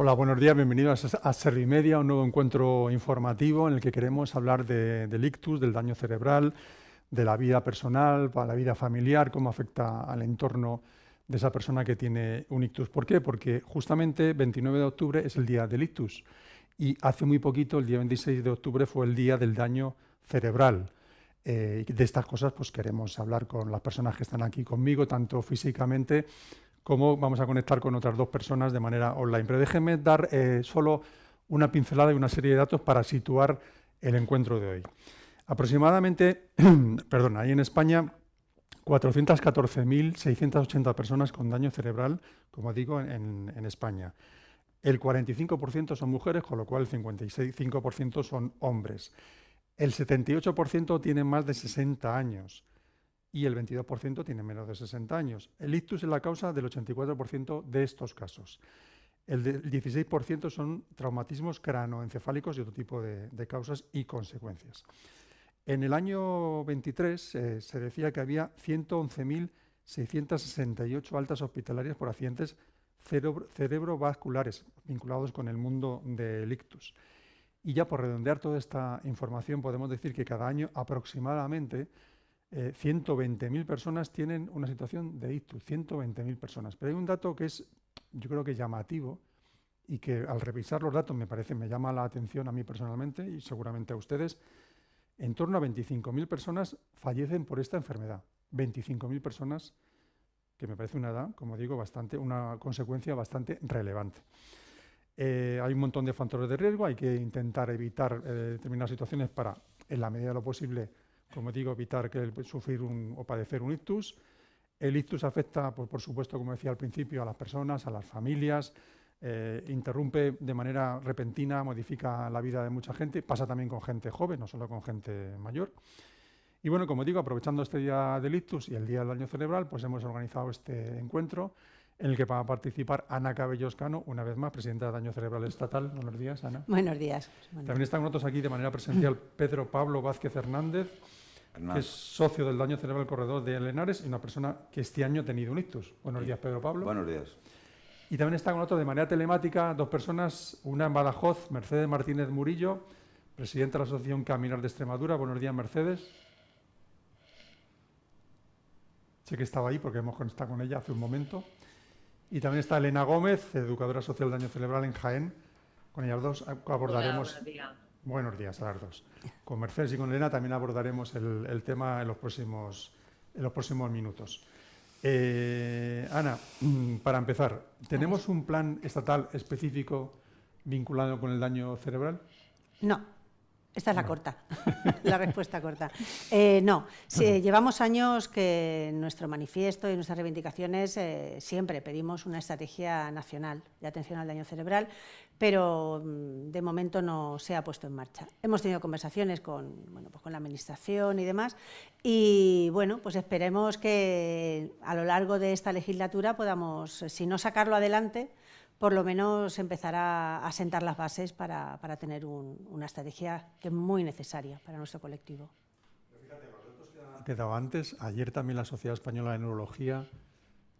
Hola, buenos días, bienvenidos a Servimedia, un nuevo encuentro informativo en el que queremos hablar del ictus, del daño cerebral, de la vida personal, para la vida familiar, cómo afecta al entorno de esa persona que tiene un ictus. ¿Por qué? Porque justamente 29 de octubre es el día del ictus y hace muy poquito, el día 26 de octubre, fue el día del daño cerebral. Y de estas cosas pues queremos hablar con las personas que están aquí conmigo, tanto físicamente como vamos a conectar con otras dos personas de manera online. Pero déjenme dar solo una pincelada y una serie de datos para situar el encuentro de hoy. Aproximadamente, perdón, hay en España 414.680 personas con daño cerebral, como digo, en España. El 45% son mujeres, con lo cual el 55% son hombres. El 78% tienen más de 60 años y el 22% tiene menos de 60 años. El ictus es la causa del 84% de estos casos. El 16% son traumatismos cranoencefálicos y otro tipo de causas y consecuencias. En el año 23 se decía que había 111.668 altas hospitalarias por accidentes cerebrovasculares vinculados con el mundo del ictus. Y ya por redondear toda esta información podemos decir que cada año aproximadamente 120.000 personas tienen una situación de ictus, 120.000 personas. Pero hay un dato que es, yo creo que llamativo y que al revisar los datos me llama la atención a mí personalmente y seguramente a ustedes. En torno a 25.000 personas fallecen por esta enfermedad. 25.000 personas, que me parece una edad, como digo, una consecuencia bastante relevante. Hay un montón de factores de riesgo, hay que intentar evitar determinadas situaciones para, en la medida de lo posible, como digo, evitar sufrir o padecer un ictus. El ictus afecta, por supuesto, como decía al principio, a las personas, a las familias, interrumpe de manera repentina, modifica la vida de mucha gente, pasa también con gente joven, no solo con gente mayor. Y bueno, como digo, aprovechando este día del ictus y el día del daño cerebral, pues hemos organizado este encuentro en el que va a participar Ana Cabello-Oscano, una vez más, presidenta de Daño Cerebral Estatal. Buenos días, Ana. Buenos días. También están con nosotros aquí de manera presencial Pedro Pablo Vázquez Hernández, que es socio del Daño Cerebral Corredor de Lenares y una persona que este año ha tenido un ictus. Buenos días, Pedro Pablo. Buenos días. Y también está con nosotros de manera telemática dos personas, una en Badajoz, Mercedes Martínez Murillo, presidenta de la Asociación Caminar de Extremadura. Buenos días, Mercedes. Sé que estaba ahí porque hemos conectado con ella hace un momento. Y también está Elena Gómez, educadora social de daño cerebral en Jaén. Con ellas dos abordaremos... Hola, buenos días. Buenos días a las dos. Con Mercedes y con Elena también abordaremos el tema en los próximos minutos. Ana, para empezar, ¿tenemos un plan estatal específico vinculado con el daño cerebral? No. Esta es la corta, la respuesta corta. No, sí, llevamos años que en nuestro manifiesto y nuestras reivindicaciones siempre pedimos una estrategia nacional de atención al daño cerebral, pero de momento no se ha puesto en marcha. Hemos tenido conversaciones con la Administración y demás y bueno, pues esperemos que a lo largo de esta legislatura podamos, si no sacarlo adelante, por lo menos empezar a sentar las bases para tener una estrategia que es muy necesaria para nuestro colectivo. Fíjate, los datos que he dado antes, ayer también la Sociedad Española de Neurología,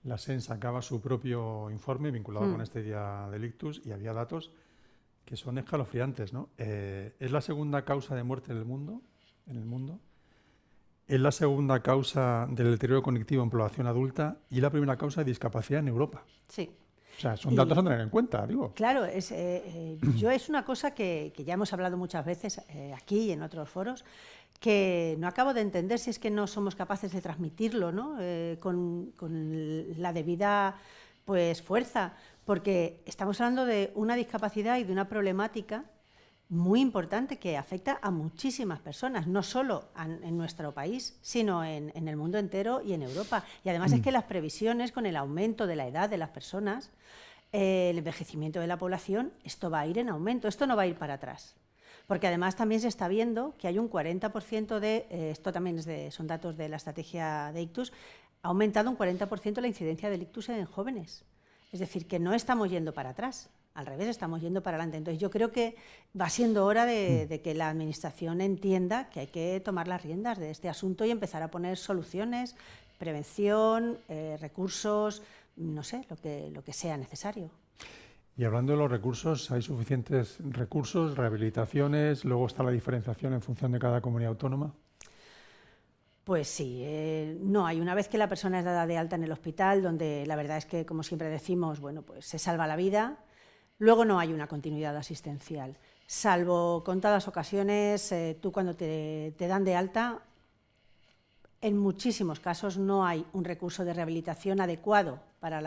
la SEN, sacaba su propio informe vinculado con este día del ictus y había datos que son escalofriantes, ¿no? Es la segunda causa de muerte en el mundo. Es la segunda causa del deterioro cognitivo en población adulta y la primera causa de discapacidad en Europa. Sí. O sea, son datos a tener en cuenta, digo. Claro, yo es una cosa que ya hemos hablado muchas veces aquí y en otros foros, que no acabo de entender si es que no somos capaces de transmitirlo, ¿no? Con la debida fuerza, porque estamos hablando de una discapacidad y de una problemática muy importante que afecta a muchísimas personas, no solo en nuestro país, sino en el mundo entero y en Europa. Y además es que las previsiones con el aumento de la edad de las personas, el envejecimiento de la población, esto va a ir en aumento, esto no va a ir para atrás. Porque además también se está viendo que hay un 40% esto también son datos de la estrategia de ictus, ha aumentado un 40% la incidencia del ictus en jóvenes. Es decir, que no estamos yendo para atrás. Al revés, estamos yendo para adelante. Entonces, yo creo que va siendo hora de que la Administración entienda que hay que tomar las riendas de este asunto y empezar a poner soluciones, prevención, recursos, no sé, lo que sea necesario. Y hablando de los recursos, ¿hay suficientes recursos, rehabilitaciones? Luego está la diferenciación en función de cada comunidad autónoma. Pues sí, no hay. Una vez que la persona es dada de alta en el hospital, donde la verdad es que, como siempre decimos, bueno, pues se salva la vida, luego no hay una continuidad asistencial. Salvo contadas ocasiones, tú cuando te dan de alta, en muchísimos casos no hay un recurso de rehabilitación adecuado para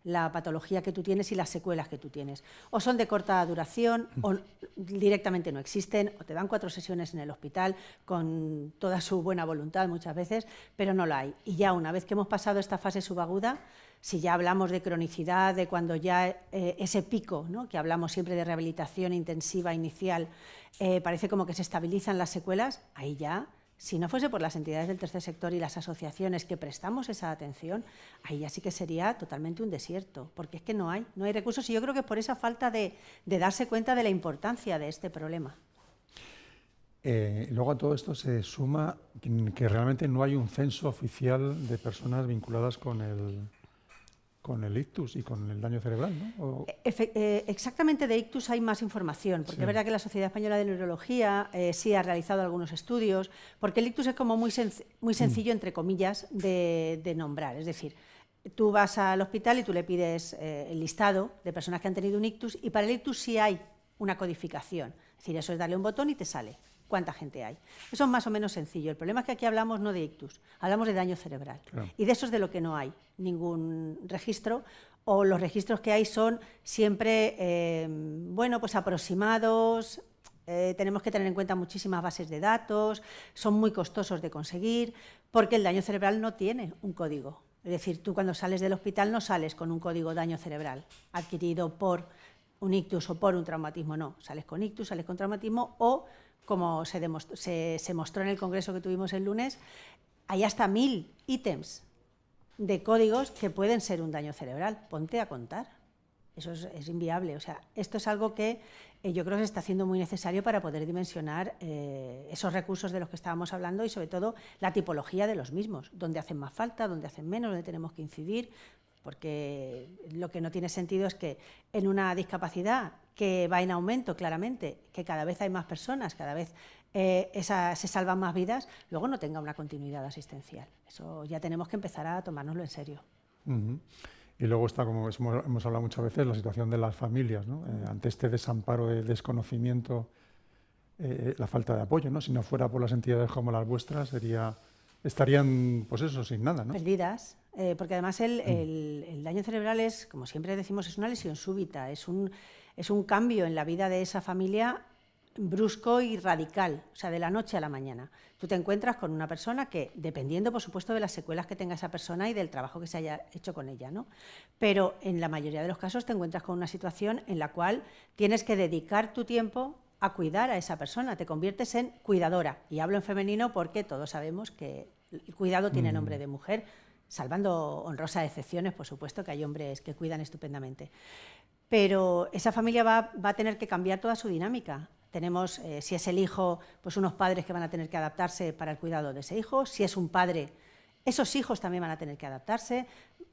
la patología que tú tienes y las secuelas que tú tienes. O son de corta duración o directamente no existen, o te dan 4 sesiones en el hospital con toda su buena voluntad muchas veces, pero no la hay. Y ya una vez que hemos pasado esta fase subaguda, si ya hablamos de cronicidad, de cuando ya ese pico, ¿no?, que hablamos siempre de rehabilitación intensiva inicial, parece como que se estabilizan las secuelas, ahí ya, si no fuese por las entidades del tercer sector y las asociaciones que prestamos esa atención, ahí ya sí que sería totalmente un desierto, porque es que no hay recursos, y yo creo que es por esa falta de darse cuenta de la importancia de este problema. Luego a todo esto se suma que realmente no hay un censo oficial de personas vinculadas con el ictus y con el daño cerebral, ¿no? Exactamente, de ictus hay más información, porque Sí. es verdad que la Sociedad Española de Neurología sí ha realizado algunos estudios, porque el ictus es como muy sencillo, entre comillas, de nombrar. Es decir, tú vas al hospital y tú le pides el listado de personas que han tenido un ictus, y para el ictus sí hay una codificación. Es decir, eso es darle un botón y te sale cuánta gente hay. Eso es más o menos sencillo. El problema es que aquí hablamos no de ictus, hablamos de daño cerebral. Claro. Y de eso es de lo que no hay ningún registro, o los registros que hay son siempre, bueno, pues aproximados. Tenemos que tener en cuenta muchísimas bases de datos, son muy costosos de conseguir, porque el daño cerebral no tiene un código. Es decir, tú cuando sales del hospital no sales con un código daño cerebral adquirido por un ictus o por un traumatismo, no. Sales con ictus, sales con traumatismo, o como se mostró en el congreso que tuvimos el lunes, hay hasta 1000 ítems de códigos que pueden ser un daño cerebral. Ponte a contar. Eso es inviable. O sea, esto es algo que yo creo que se está haciendo muy necesario para poder dimensionar esos recursos de los que estábamos hablando, y sobre todo la tipología de los mismos, dónde hacen más falta, dónde hacen menos, dónde tenemos que incidir, porque lo que no tiene sentido es que en una discapacidad que va en aumento claramente, que cada vez hay más personas, cada vez se salvan más vidas, luego no tenga una continuidad asistencial. Eso ya tenemos que empezar a tomárnoslo en serio. Uh-huh. Y luego está, como hemos hablado muchas veces, la situación de las familias, ¿no? Ante este desamparo, de desconocimiento, la falta de apoyo, ¿no? Si no fuera por las entidades como las vuestras, estarían, pues eso, sin nada, ¿no? Perdidas, porque además el daño cerebral es, como siempre decimos, es una lesión súbita, es un cambio en la vida de esa familia brusco y radical, o sea, de la noche a la mañana. Tú te encuentras con una persona que, dependiendo, por supuesto, de las secuelas que tenga esa persona y del trabajo que se haya hecho con ella, ¿no? Pero en la mayoría de los casos te encuentras con una situación en la cual tienes que dedicar tu tiempo a cuidar a esa persona, te conviertes en cuidadora. Y hablo en femenino porque todos sabemos que el cuidado tiene nombre de mujer, salvando honrosas excepciones, por supuesto, que hay hombres que cuidan estupendamente. Pero esa familia va a tener que cambiar toda su dinámica. Tenemos, si es el hijo, pues unos padres que van a tener que adaptarse para el cuidado de ese hijo. Si es un padre, esos hijos también van a tener que adaptarse.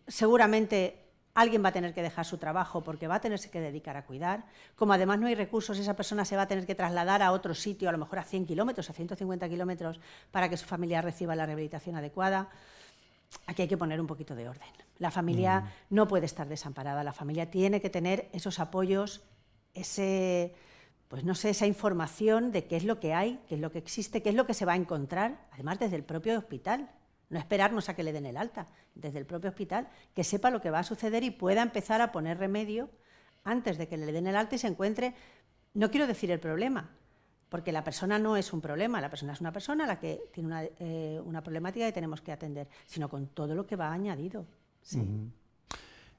Seguramente alguien va a tener que dejar su trabajo porque va a tenerse que dedicar a cuidar. Como además no hay recursos, esa persona se va a tener que trasladar a otro sitio, a lo mejor a 100 kilómetros, a 150 kilómetros, para que su familia reciba la rehabilitación adecuada. Aquí hay que poner un poquito de orden. La familia no puede estar desamparada, la familia tiene que tener esos apoyos, pues no sé, esa información de qué es lo que hay, qué es lo que existe, qué es lo que se va a encontrar, además desde el propio hospital. No esperarnos a que le den el alta, desde el propio hospital, que sepa lo que va a suceder y pueda empezar a poner remedio antes de que le den el alta y se encuentre, no quiero decir el problema, porque la persona no es un problema, la persona es una persona a la que tiene una problemática que tenemos que atender, sino con todo lo que va añadido. Sí. Uh-huh.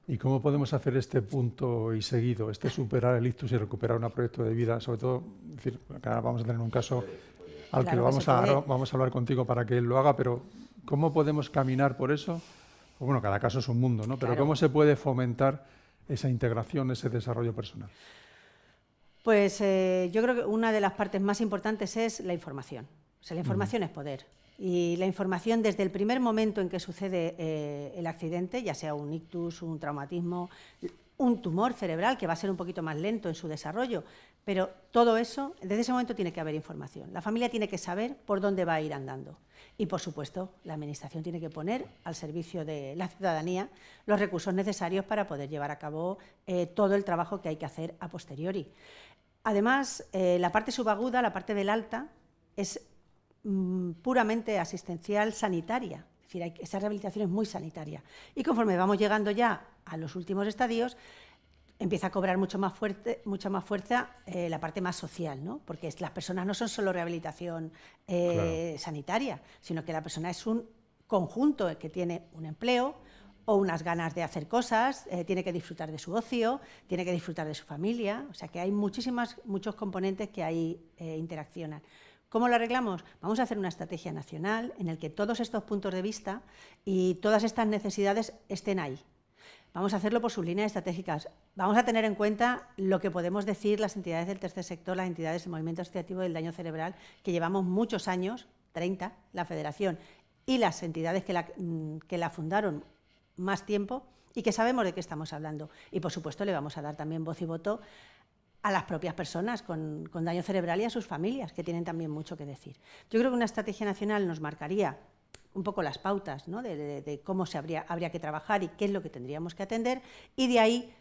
¿Y cómo podemos hacer este punto y seguido, superar el ictus y recuperar un proyecto de vida? Sobre todo, es decir, acá vamos a tener un caso al que vamos a hablar contigo para que él lo haga, pero ¿cómo podemos caminar por eso? Pues bueno, cada caso es un mundo, ¿no? Pero claro, ¿cómo se puede fomentar esa integración, ese desarrollo personal? Pues yo creo que una de las partes más importantes es la información. O sea, la información es poder. Y la información desde el primer momento en que sucede el accidente, ya sea un ictus, un traumatismo, un tumor cerebral que va a ser un poquito más lento en su desarrollo, pero todo eso, desde ese momento tiene que haber información. La familia tiene que saber por dónde va a ir andando. Y, por supuesto, la Administración tiene que poner al servicio de la ciudadanía los recursos necesarios para poder llevar a cabo todo el trabajo que hay que hacer a posteriori. Además, la parte subaguda, la parte del alta, es puramente asistencial sanitaria. Es decir, esa rehabilitación es muy sanitaria. Y conforme vamos llegando ya a los últimos estadios, empieza a cobrar mucha más fuerza la parte más social, ¿no? Porque las personas no son solo rehabilitación sanitaria, sino que la persona es un conjunto que tiene un empleo o unas ganas de hacer cosas, tiene que disfrutar de su ocio, tiene que disfrutar de su familia. O sea que hay muchos componentes que ahí interaccionan. ¿Cómo lo arreglamos? Vamos a hacer una estrategia nacional en la que todos estos puntos de vista y todas estas necesidades estén ahí. Vamos a hacerlo por sus líneas estratégicas. Vamos a tener en cuenta lo que podemos decir las entidades del tercer sector, las entidades del movimiento asociativo del daño cerebral, que llevamos muchos años, 30, la federación y las entidades que la fundaron más tiempo y que sabemos de qué estamos hablando. Y, por supuesto, le vamos a dar también voz y voto a las propias personas con daño cerebral y a sus familias, que tienen también mucho que decir. Yo creo que una estrategia nacional nos marcaría un poco las pautas, ¿no? de cómo habría que trabajar y qué es lo que tendríamos que atender, y de ahí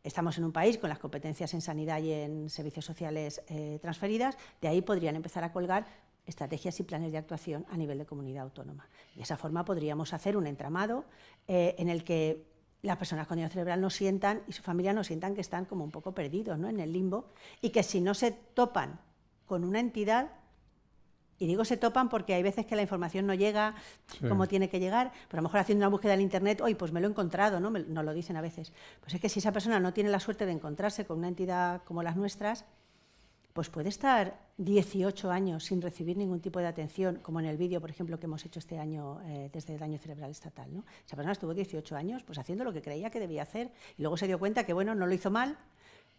estamos en un país con las competencias en sanidad y en servicios sociales transferidas, de ahí podrían empezar a colgar estrategias y planes de actuación a nivel de comunidad autónoma. De esa forma podríamos hacer un entramado en el que las personas con daño cerebral no sientan y su familia no sientan que están como un poco perdidos, ¿no? En el limbo, y que si no se topan con una entidad, y digo se topan porque hay veces que la información no llega como tiene que llegar, pero a lo mejor haciendo una búsqueda en internet, hoy pues me lo he encontrado, ¿no? Nos lo dicen a veces. Pues es que si esa persona no tiene la suerte de encontrarse con una entidad como las nuestras, pues puede estar 18 años sin recibir ningún tipo de atención, como en el vídeo, por ejemplo, que hemos hecho este año desde el daño cerebral estatal, ¿no? Esa persona estuvo 18 años pues haciendo lo que creía que debía hacer y luego se dio cuenta que, bueno, no lo hizo mal,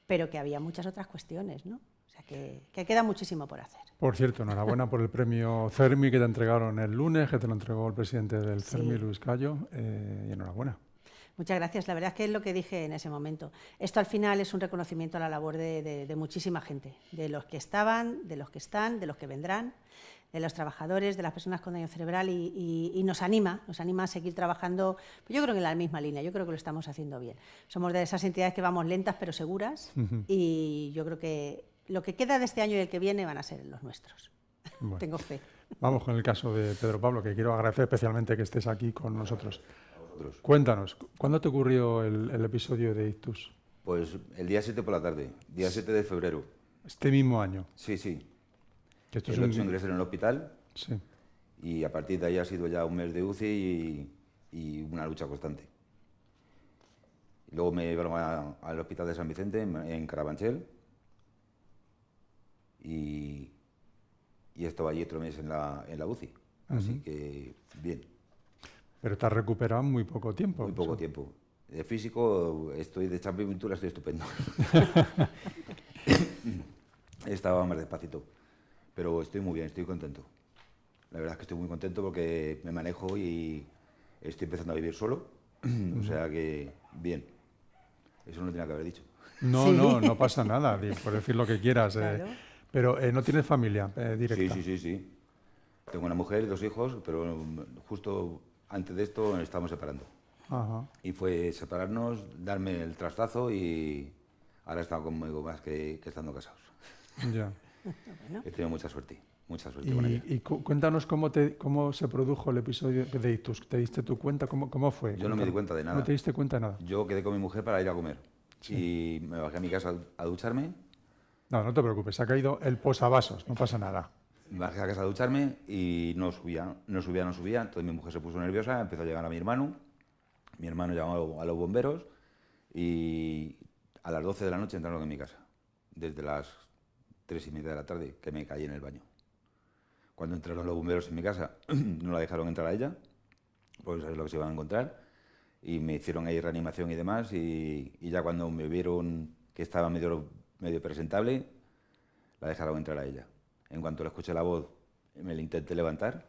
pero que había muchas otras cuestiones, ¿no? O sea, que queda muchísimo por hacer. Por cierto, enhorabuena por el premio CERMI que te entregaron el lunes, que te lo entregó el presidente del CERMI, Luis Callo, y enhorabuena. Muchas gracias. La verdad es que es lo que dije en ese momento. Esto al final es un reconocimiento a la labor de muchísima gente, de los que estaban, de los que están, de los que vendrán, de los trabajadores, de las personas con daño cerebral y nos anima a seguir trabajando, pues yo creo que en la misma línea, yo creo que lo estamos haciendo bien. Somos de esas entidades que vamos lentas pero seguras y yo creo que lo que queda de este año y el que viene van a ser los nuestros. Bueno, tengo fe. Vamos con el caso de Pedro Pablo, que quiero agradecer especialmente que estés aquí con nosotros. Cuéntanos, ¿cuándo te ocurrió el episodio de ictus? Pues el día 7 por la tarde, día 7 de febrero. ¿Este mismo año? Sí, sí. Esto el 8 ingresé en el hospital, sí. Y a partir de ahí ha sido ya un mes de UCI y una lucha constante. Luego me llevaron al hospital de San Vicente, en Carabanchel, y estaba allí otro mes en la UCI, así que bien. Pero te has recuperado en muy poco tiempo. Muy poco tiempo. De físico, de champa y pintura estoy estupendo. Estaba más despacito. Pero estoy muy bien, estoy contento. La verdad es que estoy muy contento porque me manejo y estoy empezando a vivir solo. O sea que, bien. Eso no lo tenía que haber dicho. No, sí. No pasa nada, por decir lo que quieras. Claro. Pero no tienes familia directa. Sí. Tengo una mujer y 2 hijos, pero justo antes de esto nos estábamos separando. Ajá. Y fue separarnos, darme el trastazo y ahora he estado conmigo más que estando casados. Ya. Bueno. He tenido mucha suerte con ella. Y cuéntanos cómo se produjo el episodio de ictus. ¿Te diste tu cuenta? ¿Cómo fue? Yo no me di cuenta de nada. ¿No te diste cuenta de nada? Yo quedé con mi mujer para ir a comer. Sí. Y me bajé a mi casa a ducharme. No te preocupes, se ha caído el posavasos, no pasa nada. Me bajé a casa a ducharme y no subía. Entonces mi mujer se puso nerviosa, empezó a llegar a mi hermano. Mi hermano llamó a los bomberos y a las 12 de la noche entraron en mi casa. Desde las 3:30 de la tarde, que me caí en el baño. Cuando entraron los bomberos en mi casa, no la dejaron entrar a ella, porque sabes lo que se iban a encontrar, y me hicieron ahí reanimación y demás, y ya cuando me vieron que estaba medio presentable, la dejaron entrar a ella. En cuanto le escuché la voz, me la intenté levantar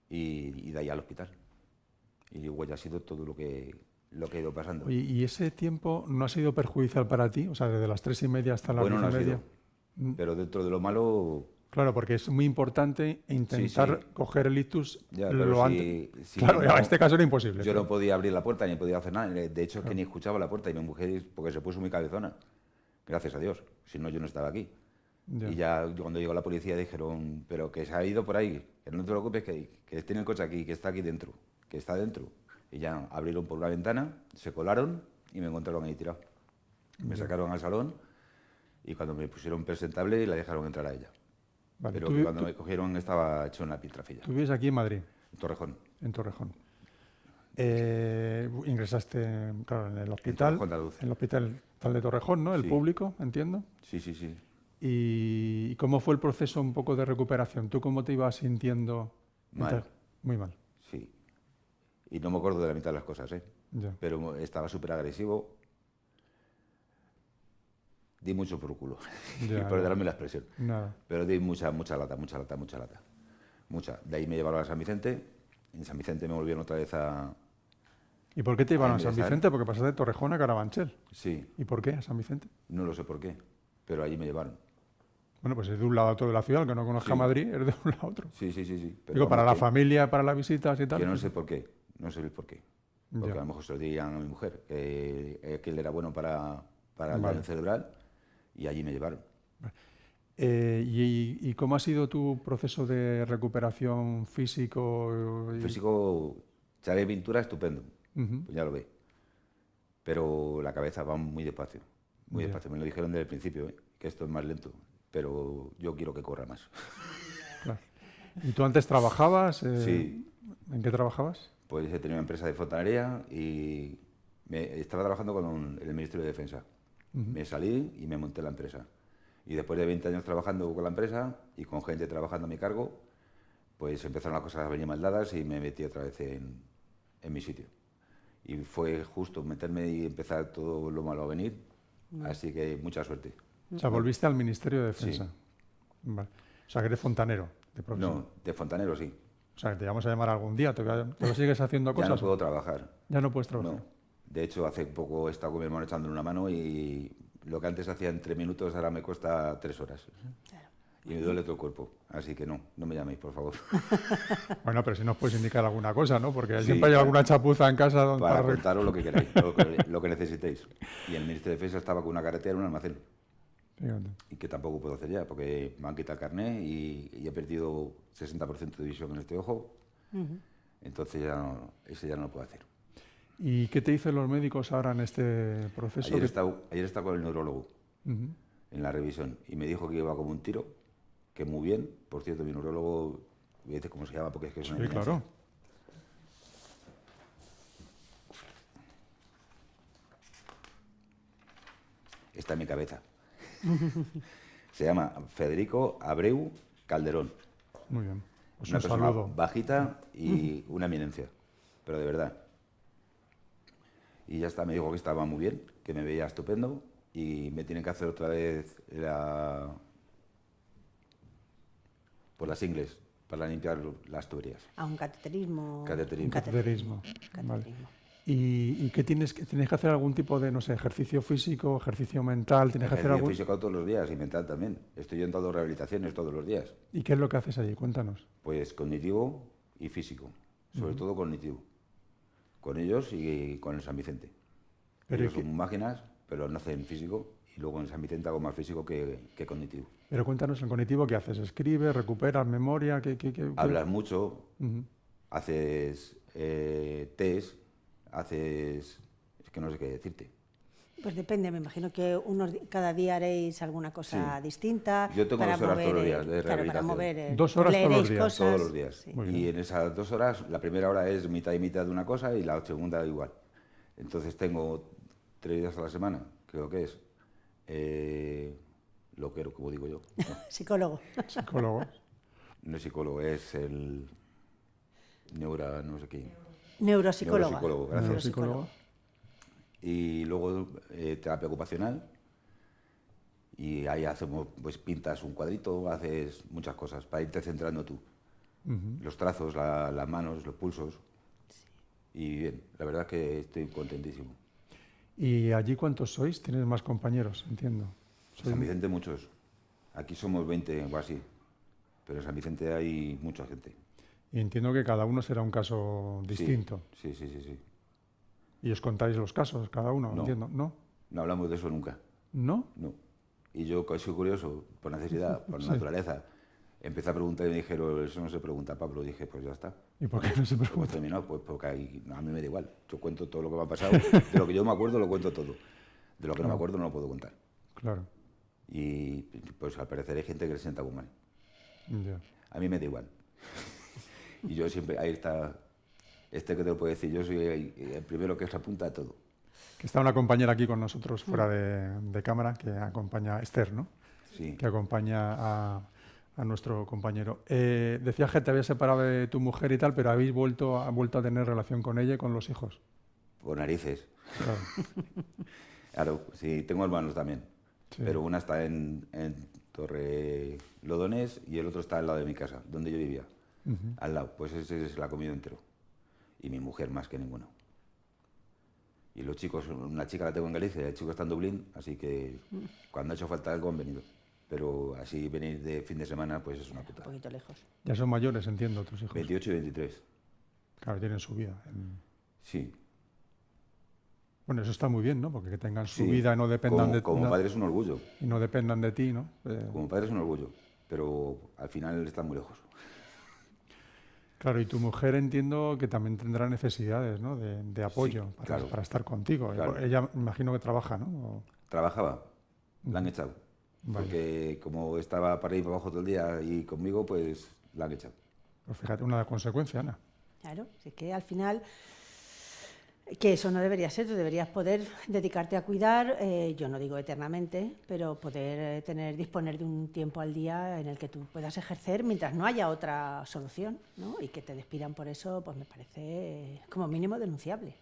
y de ahí al hospital. Y luego ya ha sido todo lo que lo que ha ido pasando. Oye, ¿y ese tiempo no ha sido perjudicial para ti? O sea, desde las 3:30 hasta las Bueno, no ha 10:30. sido, pero dentro de lo malo, Claro, porque es muy importante intentar sí. coger el ictus ya, lo pero antes. si Claro, no, en este caso era imposible. yo pero- no podía abrir la puerta ni podía hacer nada. De hecho, es que ni escuchaba la puerta y mi mujer, porque se puso muy cabezona, gracias a Dios, si no yo no estaba aquí. Ya. Y ya cuando llegó la policía dijeron, pero que se ha ido por ahí, que no te preocupes, que tiene el coche aquí, que está aquí dentro, que está dentro. Y ya abrieron por una ventana, se colaron y me encontraron ahí tirado. Me sacaron al salón y cuando me pusieron presentable la dejaron entrar a ella. Vale, Pero tú, que cuando tú- me cogieron estaba hecho una piltrafilla. tú vives aquí en Madrid, En Torrejón. en Torrejón. Ingresaste, claro, en el hospital. Torrejón de Andaluz. En el hospital tal de Torrejón, ¿no? El Sí. público, entiendo. Sí, sí, sí. ¿Y cómo fue el proceso un poco de recuperación? ¿Tú cómo te ibas sintiendo? Mal. Muy mal. Sí. Y no me acuerdo de la mitad de las cosas, ¿eh? Ya. Pero estaba súper agresivo. Di mucho por culo, Ya, perdonadme la expresión. Nada. Pero di mucha lata. Mucha. De ahí me llevaron a San Vicente. En San Vicente me volvieron otra vez a... ¿Y por qué te iban a San ingresar. Vicente? Porque pasaste de Torrejón a Carabanchel. Sí, ¿Y por qué a San Vicente? no lo sé por qué, pero allí me llevaron. Bueno, pues es de un lado a otro de la ciudad, el que no conozca Sí. Madrid, es de un lado a otro. Sí. Pero Digo, para la vamos, familia, para las visitas y tal. que no sé por qué, no sé el por qué. Porque Ya. a lo mejor se lo dirían a mi mujer, que él era bueno para el Vale. daño cerebral, y allí me llevaron. ¿Y cómo ha sido tu proceso de recuperación físico? Físico, Xavier Pintura, estupendo, Ujú. pues ya lo ve. Pero la cabeza va muy Ya. despacio. Me lo dijeron desde el principio, que esto es más lento, pero yo quiero que corra más. Claro. ¿Y tú antes trabajabas? Sí. ¿En qué trabajabas? Pues he tenido una empresa de fontanería y estaba trabajando con el Ministerio de Defensa. Ujú. Me salí y me monté la empresa. Y después de 20 años trabajando con la empresa y con gente trabajando a mi cargo, pues empezaron las cosas a venir mal dadas y me metí otra vez en mi sitio. Y fue justo meterme y empezar todo lo malo a venir, así que mucha suerte. O sea, volviste al Ministerio de Defensa. Sí. Vale. O sea, que eres fontanero de profesión. No, de fontanero sí. O sea, que te vamos a llamar algún día. ¿Te lo sigues haciendo Ya cosas? no puedo trabajar. Ya no puedes trabajar. No. De hecho, hace poco he estado con mi hermano echándole una mano y lo que antes hacía en 3 minutos ahora me cuesta 3 horas. Claro. Y me duele todo el cuerpo. Así que no me llaméis, por favor. Bueno, pero si nos puedes indicar alguna cosa, ¿no? Porque Sí, siempre hay claro. alguna chapuza en casa donde Para para contaros lo que queráis, lo que necesitéis. Y el Ministerio de Defensa estaba con una carretera en un almacén. Fíjate. Y que tampoco puedo hacer ya, porque me han quitado el carné y he perdido 60% de visión en este ojo. Entonces ese ya no lo puedo hacer. ¿Y qué te dicen los médicos ahora en este proceso? Ayer he estado con el neurólogo Ujú. en la revisión y me dijo que iba como un tiro, que muy bien. Por cierto, mi neurólogo, me dice cómo se llama, porque es que es una Sí, eminencia. claro. Está en mi cabeza. Se llama Federico Abreu Calderón. Muy bien. Pues Una un persona saludo. bajita y una eminencia, pero de verdad. Y ya está, me dijo que estaba muy bien, que me veía estupendo y me tienen que hacer otra vez por las ingles para limpiar las tuberías. A un cateterismo. Cateterismo. un Cateterismo. Vale. cateterismo. ¿Y qué tienes que hacer algún tipo de, no sé, ejercicio físico, ejercicio mental? ¿Tienes que hacer Ejercicio algún? físico todos los días y mental también. Estoy en todas rehabilitaciones todos los días. ¿Y qué es lo que haces allí? Cuéntanos. Pues cognitivo y físico, sobre todo cognitivo. Con ellos y con el San Vicente. Pero Ellos ¿y qué- son máquinas, pero no hacen físico. Y luego en San Vicente hago más físico que cognitivo. Pero cuéntanos el cognitivo, ¿qué haces? ¿Escribes, recuperas memoria? ¿Qué? Hablas mucho, Ujú. haces test, haces... Es que no sé qué decirte. Pues depende, me imagino que cada día haréis alguna cosa distinta. Yo tengo 2 horas todos los días de Claro, para rehabilitación. mover 2 horas todos los leeréis días. cosas. Todos los días. Sí. Muy Y bien. en esas 2 horas, la primera hora es mitad y mitad de una cosa y la segunda igual. Entonces tengo 3 días a la semana, creo que es. Loquero, como digo yo. No, Psicólogo. Psicólogo. no es psicólogo, es el no sé qué. Neuropsicólogo. Neuropsicólogo, gracias. Neuropsicólogo. Y luego terapia ocupacional. Y ahí hacemos, pues pintas un cuadrito, haces muchas cosas para irte centrando tú. Ujú. Los trazos, las manos, los pulsos. Y bien, la verdad es que estoy contentísimo. ¿Y allí cuántos sois? ¿Tienes más compañeros? Entiendo. En San Vicente muchos. Aquí somos 20 o así. Pero en San Vicente hay mucha gente. Y entiendo que cada uno será un caso distinto. Sí, sí, sí, sí. ¿Y os contáis los casos cada uno? No. Entiendo. ¿No? No hablamos de eso nunca. ¿No? No. Y yo, que soy curioso, por necesidad, por naturaleza, empecé a preguntar y me dijeron, eso no se pregunta, Pablo. Dije, pues ya está. ¿Y por qué no se Hemos pregunta? terminado, pues porque a mí me da igual. Yo cuento todo lo que me ha pasado. De lo que yo me acuerdo, lo cuento todo. De lo que no me acuerdo, no lo puedo contar. Claro. Y pues al parecer hay gente que le sienta muy mal. Ya. A mí me da igual. Y yo siempre, ahí está, que te lo puedo decir, yo soy el primero que se apunta a todo. Que está una compañera aquí con nosotros fuera de cámara, que acompaña a Esther, ¿no? Sí. Que acompaña a nuestro compañero. Decías que te habías separado de tu mujer y tal, pero habéis vuelto a tener relación con ella y con los hijos. Por narices. Claro. Claro, sí, tengo hermanos también. Sí. Pero una está en Torre Lodones y el otro está al lado de mi casa, donde yo vivía. Al lado, pues ese se la ha comido entero. Y mi mujer más que ninguno. Y los chicos, una chica la tengo en Galicia, el chico está en Dublín, así que cuando ha hecho falta algo han venido. Pero así venir de fin de semana, pues es una Un putada. poquito lejos. Ya son mayores, entiendo, tus hijos. 28 y 23. Claro, tienen su vida. Sí. Bueno, eso está muy bien, ¿no? Porque que tengan su Sí. vida y no dependan Como padre es un orgullo. y no dependan de ti, ¿no? Como padre es un orgullo. Pero al final están muy lejos. Claro, y tu mujer entiendo que también tendrá necesidades, ¿no? De apoyo Sí, claro. para estar contigo. Claro. Ella me imagino que trabaja, ¿no? Trabajaba, la han echado. Vale. Porque como estaba para ir para abajo todo el día y conmigo, pues la han echado. Pues fíjate, una consecuencia, Ana. Claro, así que al final, que eso no debería ser, tú deberías poder dedicarte a cuidar, yo no digo eternamente, pero poder disponer de un tiempo al día en el que tú puedas ejercer mientras no haya otra solución, ¿no? Y que te despidan por eso, pues me parece como mínimo denunciable.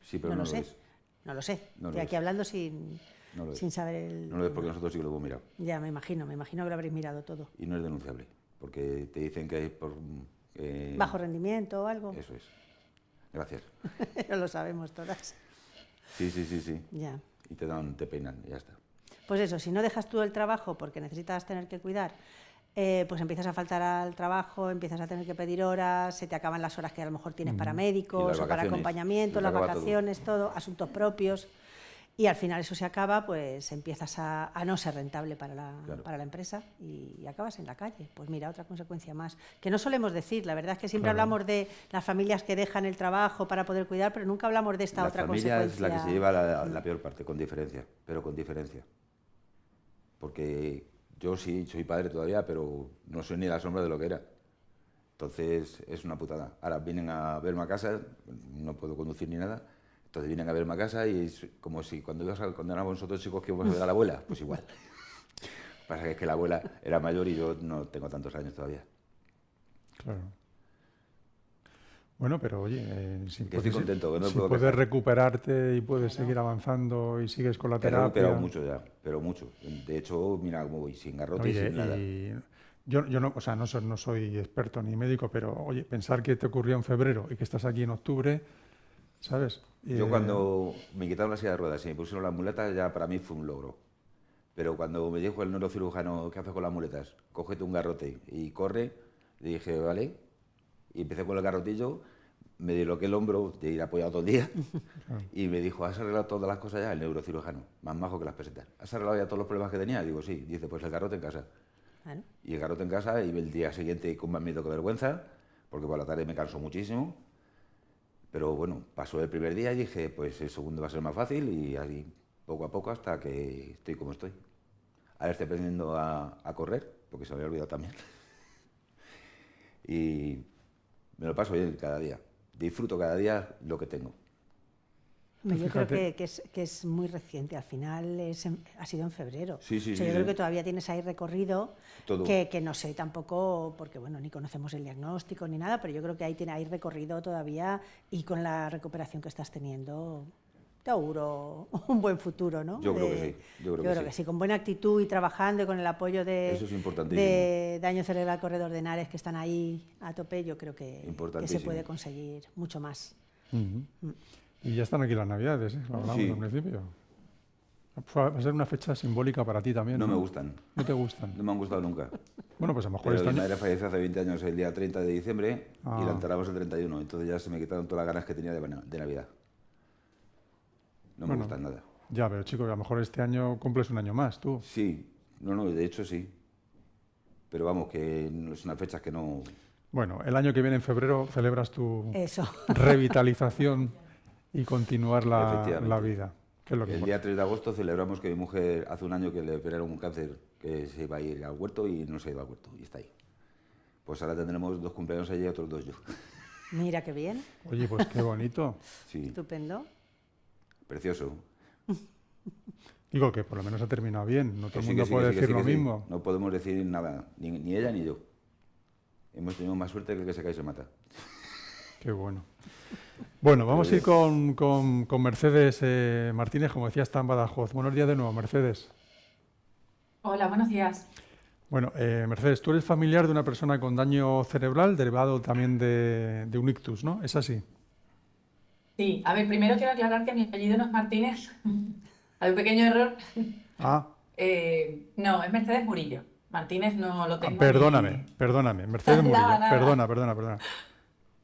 Sí, pero no no, lo lo sé, es. no lo sé. No lo Estoy aquí es. hablando sin No lo es. saber el... No lo es porque nosotros sí que lo hemos mirado. Ya, me imagino que lo habréis mirado todo. Y no es denunciable. Porque te dicen que es por... ¿Bajo rendimiento o algo? Eso es. Gracias. No lo sabemos todas. Sí, sí, sí, sí. Ya. Y te peinan y ya está. Pues eso, si no dejas tú el trabajo porque necesitas tener que cuidar, pues empiezas a faltar al trabajo, empiezas a tener que pedir horas, se te acaban las horas que a lo mejor tienes para Y médicos las o para vacaciones, acompañamiento, se las acaba todo. vacaciones, todo, asuntos propios. Y al final eso se acaba, pues empiezas a no ser rentable para Claro. la empresa y acabas en la calle. Pues mira, otra consecuencia más. Que no solemos decir, la verdad es que siempre Claro. hablamos de las familias que dejan el trabajo para poder cuidar, pero nunca hablamos de esta La otra familia consecuencia. es la que se lleva la peor parte, con diferencia. Pero con diferencia. Porque yo sí soy padre todavía, pero no soy ni la sombra de lo que era. Entonces es una putada. Ahora vienen a verme a casa, no puedo conducir ni nada. Entonces vienen a verme a casa y es como si cuando éramos nosotros chicos que íbamos a ver a la abuela, pues igual. Pasa que es que la abuela era mayor y yo no tengo tantos años todavía. Claro. Bueno, pero oye, Que estoy contento, que no me si puedo puedes quejar. recuperarte y puedes seguir avanzando y sigues con la Pero he terapia. recuperado mucho ya, pero mucho. De hecho, mira cómo voy, sin garrote y Oye, sin nada. y yo no, o sea, no soy experto ni médico, pero oye, pensar que te ocurrió en febrero y que estás aquí en octubre, ¿sabes? Yo cuando me quitaron la silla de ruedas y me pusieron las muletas, ya para mí fue un logro. Pero cuando me dijo el neurocirujano, ¿qué haces con las muletas? Cógete un garrote y corre. Le dije, vale. Y empecé con el garrotillo, me disloqué el hombro de ir apoyado todo el día. Y me dijo, ¿has arreglado todas las cosas ya? El neurocirujano, más majo que las pesetas. ¿Has arreglado ya todos los problemas que tenía? Digo, sí. Dice, pues el garrote en casa. Claro. Y el garrote en casa y el día siguiente con más miedo que vergüenza, porque por la tarde me canso muchísimo. Pero bueno, pasó el primer día y dije, pues el segundo va a ser más fácil y así poco a poco hasta que estoy como estoy. Ahora estoy aprendiendo a correr, porque se me había olvidado también. Y me lo paso bien cada día. Disfruto cada día lo que tengo. Hombre, yo creo Fíjate. que es muy reciente, al final ha sido en febrero. Sí, sí, O sea, sí, yo creo sí. que todavía tienes ahí recorrido, Todo. que no sé tampoco, porque bueno, ni conocemos el diagnóstico ni nada, pero yo creo que hay recorrido todavía y con la recuperación que estás teniendo, te auguro un buen futuro, ¿no? Yo creo que sí, yo creo que sí. con buena actitud y trabajando y con el apoyo Eso es importantísimo. de Daño Cerebral Corredor de Henares, que están ahí a tope, yo creo que se Importantísimo. puede conseguir mucho más. Ujú. Y ya están aquí las Navidades, ¿eh? Lo hablamos Sí, al principio. Va a ser una fecha simbólica para ti también, no me ¿no? gustan, ¿No te gustan? no me han gustado nunca. Bueno, pues a lo mejor Pero este mi año... madre falleció hace 20 años el día 30 de diciembre y la Ah, enterramos el 31. Entonces ya se me quitaron todas las ganas que tenía de Navidad. No me bueno, gustan nada. ya, pero chico, a lo mejor este año cumples un año más, tú. Sí, no, de hecho sí. Pero vamos, que no es una fecha que no... Bueno, el año que viene en febrero celebras tu Eso. revitalización y continuar la Efectivamente. vida, que es lo que El importa. día 3 de agosto celebramos que mi mujer hace un año que le operaron un cáncer, que se iba a ir al huerto y no se ha ido al huerto y está ahí. Pues ahora tendremos 2 cumpleaños allí y otros 2 yo. Mira qué bien, Oye, pues qué bonito. Sí, estupendo. precioso. Digo que por lo menos ha terminado bien. No todo Que el sí, mundo que sí, puede que sí, que decir sí, lo que sí. mismo. No podemos decir nada, ni ella ni yo. Hemos tenido más suerte que el que se cae se mata. Qué bueno. Bueno, vamos a ir con Mercedes Martínez, como decía, está en Badajoz. Buenos días de nuevo, Mercedes. Hola, buenos días. Bueno, Mercedes, tú eres familiar de una persona con daño cerebral derivado también de un ictus, ¿no? Es así. Sí, a ver, primero quiero aclarar que mi apellido no es Martínez. Hay un pequeño error. Ah, No, es Mercedes Murillo. Martínez no lo tengo perdóname. Mercedes Nada, Murillo. nada. Perdona.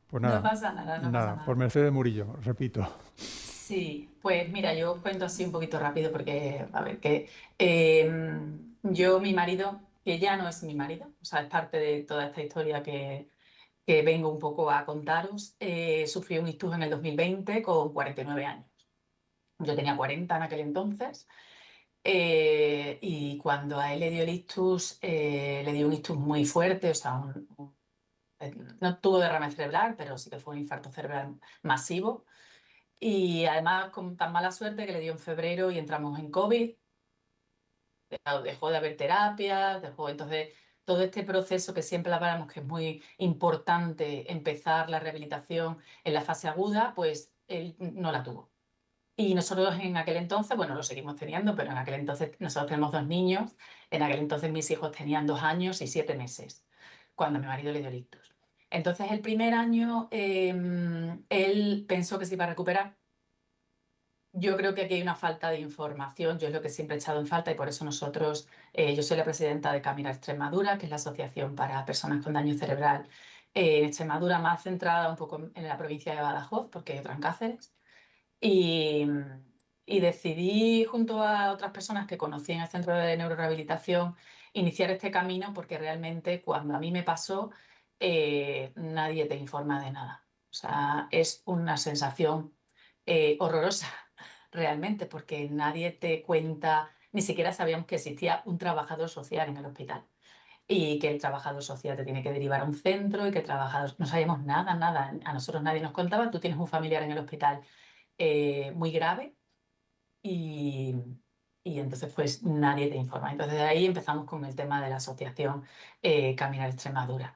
Pues No nada, pasa nada, no pasa por nada. Mercedes Murillo, repito. Sí, pues mira, yo os cuento así un poquito rápido porque, a ver, que eh, yo, mi marido, que ya no es mi marido, o sea, es parte de toda esta historia que vengo un poco a contaros, sufrió un ictus en el 2020 con 49 años. Yo tenía 40 en aquel entonces. Y cuando a él le dio el ictus, le dio un ictus muy fuerte, o sea, no tuvo derrame cerebral, pero sí que fue un infarto cerebral masivo. Y además con tan mala suerte que le dio en febrero y entramos en COVID, dejó de haber terapias, entonces todo este proceso que siempre hablamos que es muy importante empezar la rehabilitación en la fase aguda, pues él no la tuvo. Y nosotros en aquel entonces, bueno, lo seguimos teniendo, pero en aquel entonces nosotros tenemos 2 niños. En aquel entonces mis hijos tenían 2 años y 7 meses, cuando mi marido le dio el ictus. Entonces el primer año él pensó que se iba a recuperar. Yo creo que aquí hay una falta de información, yo es lo que siempre he echado en falta y por eso nosotros, yo soy la presidenta de Camina Extremadura, que es la asociación para personas con daño cerebral en Extremadura, más centrada un poco en la provincia de Badajoz, porque hay otra en Cáceres. Y, y decidí, junto a otras personas que conocí en el centro de neurorehabilitación, iniciar este camino porque realmente cuando a mí me pasó, nadie te informa de nada. O sea, es una sensación horrorosa realmente porque nadie te cuenta, ni siquiera sabíamos que existía un trabajador social en el hospital y que el trabajador social te tiene que derivar a un centro y que el trabajador, no sabíamos nada, nada. A nosotros nadie nos contaba, tú tienes un familiar en el hospital muy grave y, y entonces pues nadie te informa. Entonces de ahí empezamos con el tema de la asociación Caminar Extremadura.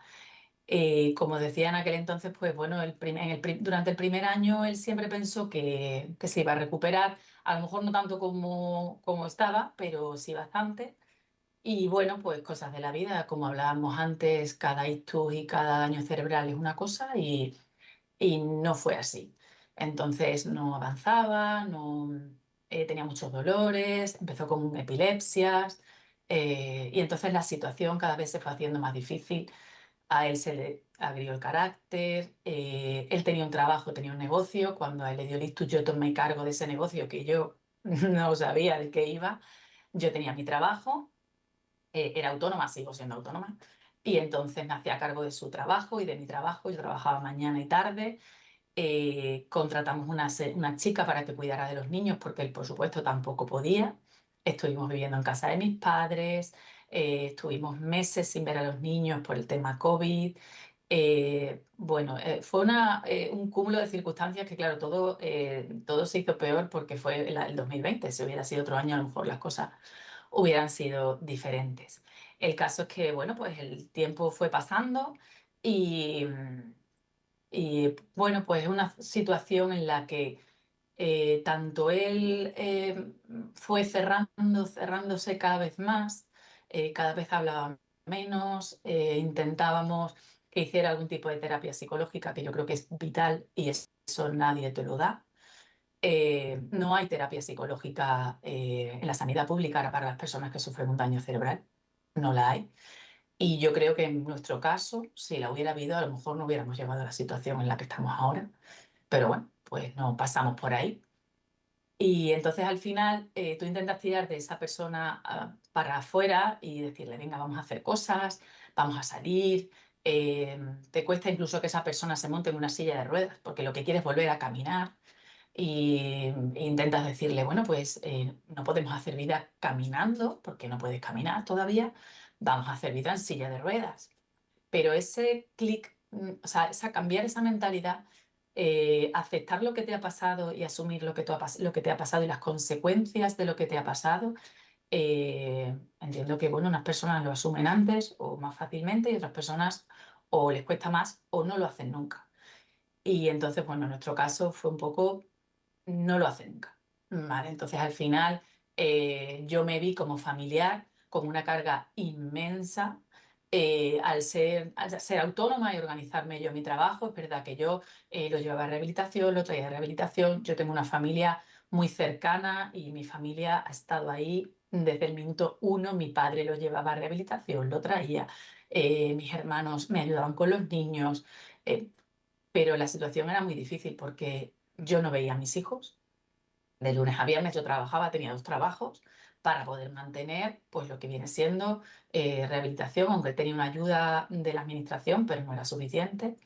Como decía en aquel entonces, pues bueno, durante el primer año él siempre pensó que se iba a recuperar, a lo mejor no tanto como estaba, pero sí bastante. Y bueno, pues cosas de la vida, como hablábamos antes, cada ictus y cada daño cerebral es una cosa y no fue así. Entonces no avanzaba, no, tenía muchos dolores, empezó con epilepsias y entonces la situación cada vez se fue haciendo más difícil. A él se le agrió el carácter, él tenía un trabajo, tenía un negocio. Cuando a él le dio el ictus, yo tomé cargo de ese negocio que yo no sabía de qué iba. Yo tenía mi trabajo, era autónoma, sigo siendo autónoma, y entonces me hacía cargo de su trabajo y de mi trabajo. Yo trabajaba mañana y tarde. Contratamos una chica para que cuidara de los niños porque él, por supuesto, tampoco podía. Estuvimos viviendo en casa de mis padres, estuvimos meses sin ver a los niños por el tema COVID. Bueno, fue un cúmulo de circunstancias que, claro, todo se hizo peor porque fue el 2020. Si hubiera sido otro año, a lo mejor las cosas hubieran sido diferentes. El caso es que, bueno, pues el tiempo fue pasando y, y bueno, pues es una situación en la que tanto él fue cerrándose cada vez más, cada vez hablaba menos, intentábamos que hiciera algún tipo de terapia psicológica, que yo creo que es vital y eso nadie te lo da. No hay terapia psicológica en la sanidad pública para las personas que sufren un daño cerebral, no la hay. Y yo creo que en nuestro caso, si la hubiera habido, a lo mejor no hubiéramos llegado a la situación en la que estamos ahora. Pero bueno, pues no pasamos por ahí. Y entonces al final tú intentas tirar de esa persona para afuera y decirle, venga, vamos a hacer cosas, vamos a salir. Te cuesta incluso que esa persona se monte en una silla de ruedas porque lo que quiere es volver a caminar. Y intentas decirle, bueno, pues no podemos hacer vida caminando porque no puedes caminar todavía, vamos a hacer vida en silla de ruedas. Pero ese clic, o sea, cambiar esa mentalidad, aceptar lo que te ha pasado y asumir lo que te ha pasado y las consecuencias de lo que te ha pasado, entiendo que, bueno, unas personas lo asumen antes o más fácilmente y otras personas o les cuesta más o no lo hacen nunca. Y entonces, bueno, en nuestro caso fue un poco, no lo hace nunca. Vale, entonces al final yo me vi como familiar con una carga inmensa al ser autónoma y organizarme yo mi trabajo. Es verdad que yo lo llevaba a rehabilitación, lo traía a rehabilitación. Yo tengo una familia muy cercana y mi familia ha estado ahí desde el minuto uno. Mi padre lo llevaba a rehabilitación, lo traía. Mis hermanos me ayudaban con los niños. eh, pero la situación era muy difícil porque yo no veía a mis hijos. De lunes a viernes yo trabajaba, tenía 2 trabajos para poder mantener pues lo que viene siendo rehabilitación, aunque tenía una ayuda de la administración, pero no era suficiente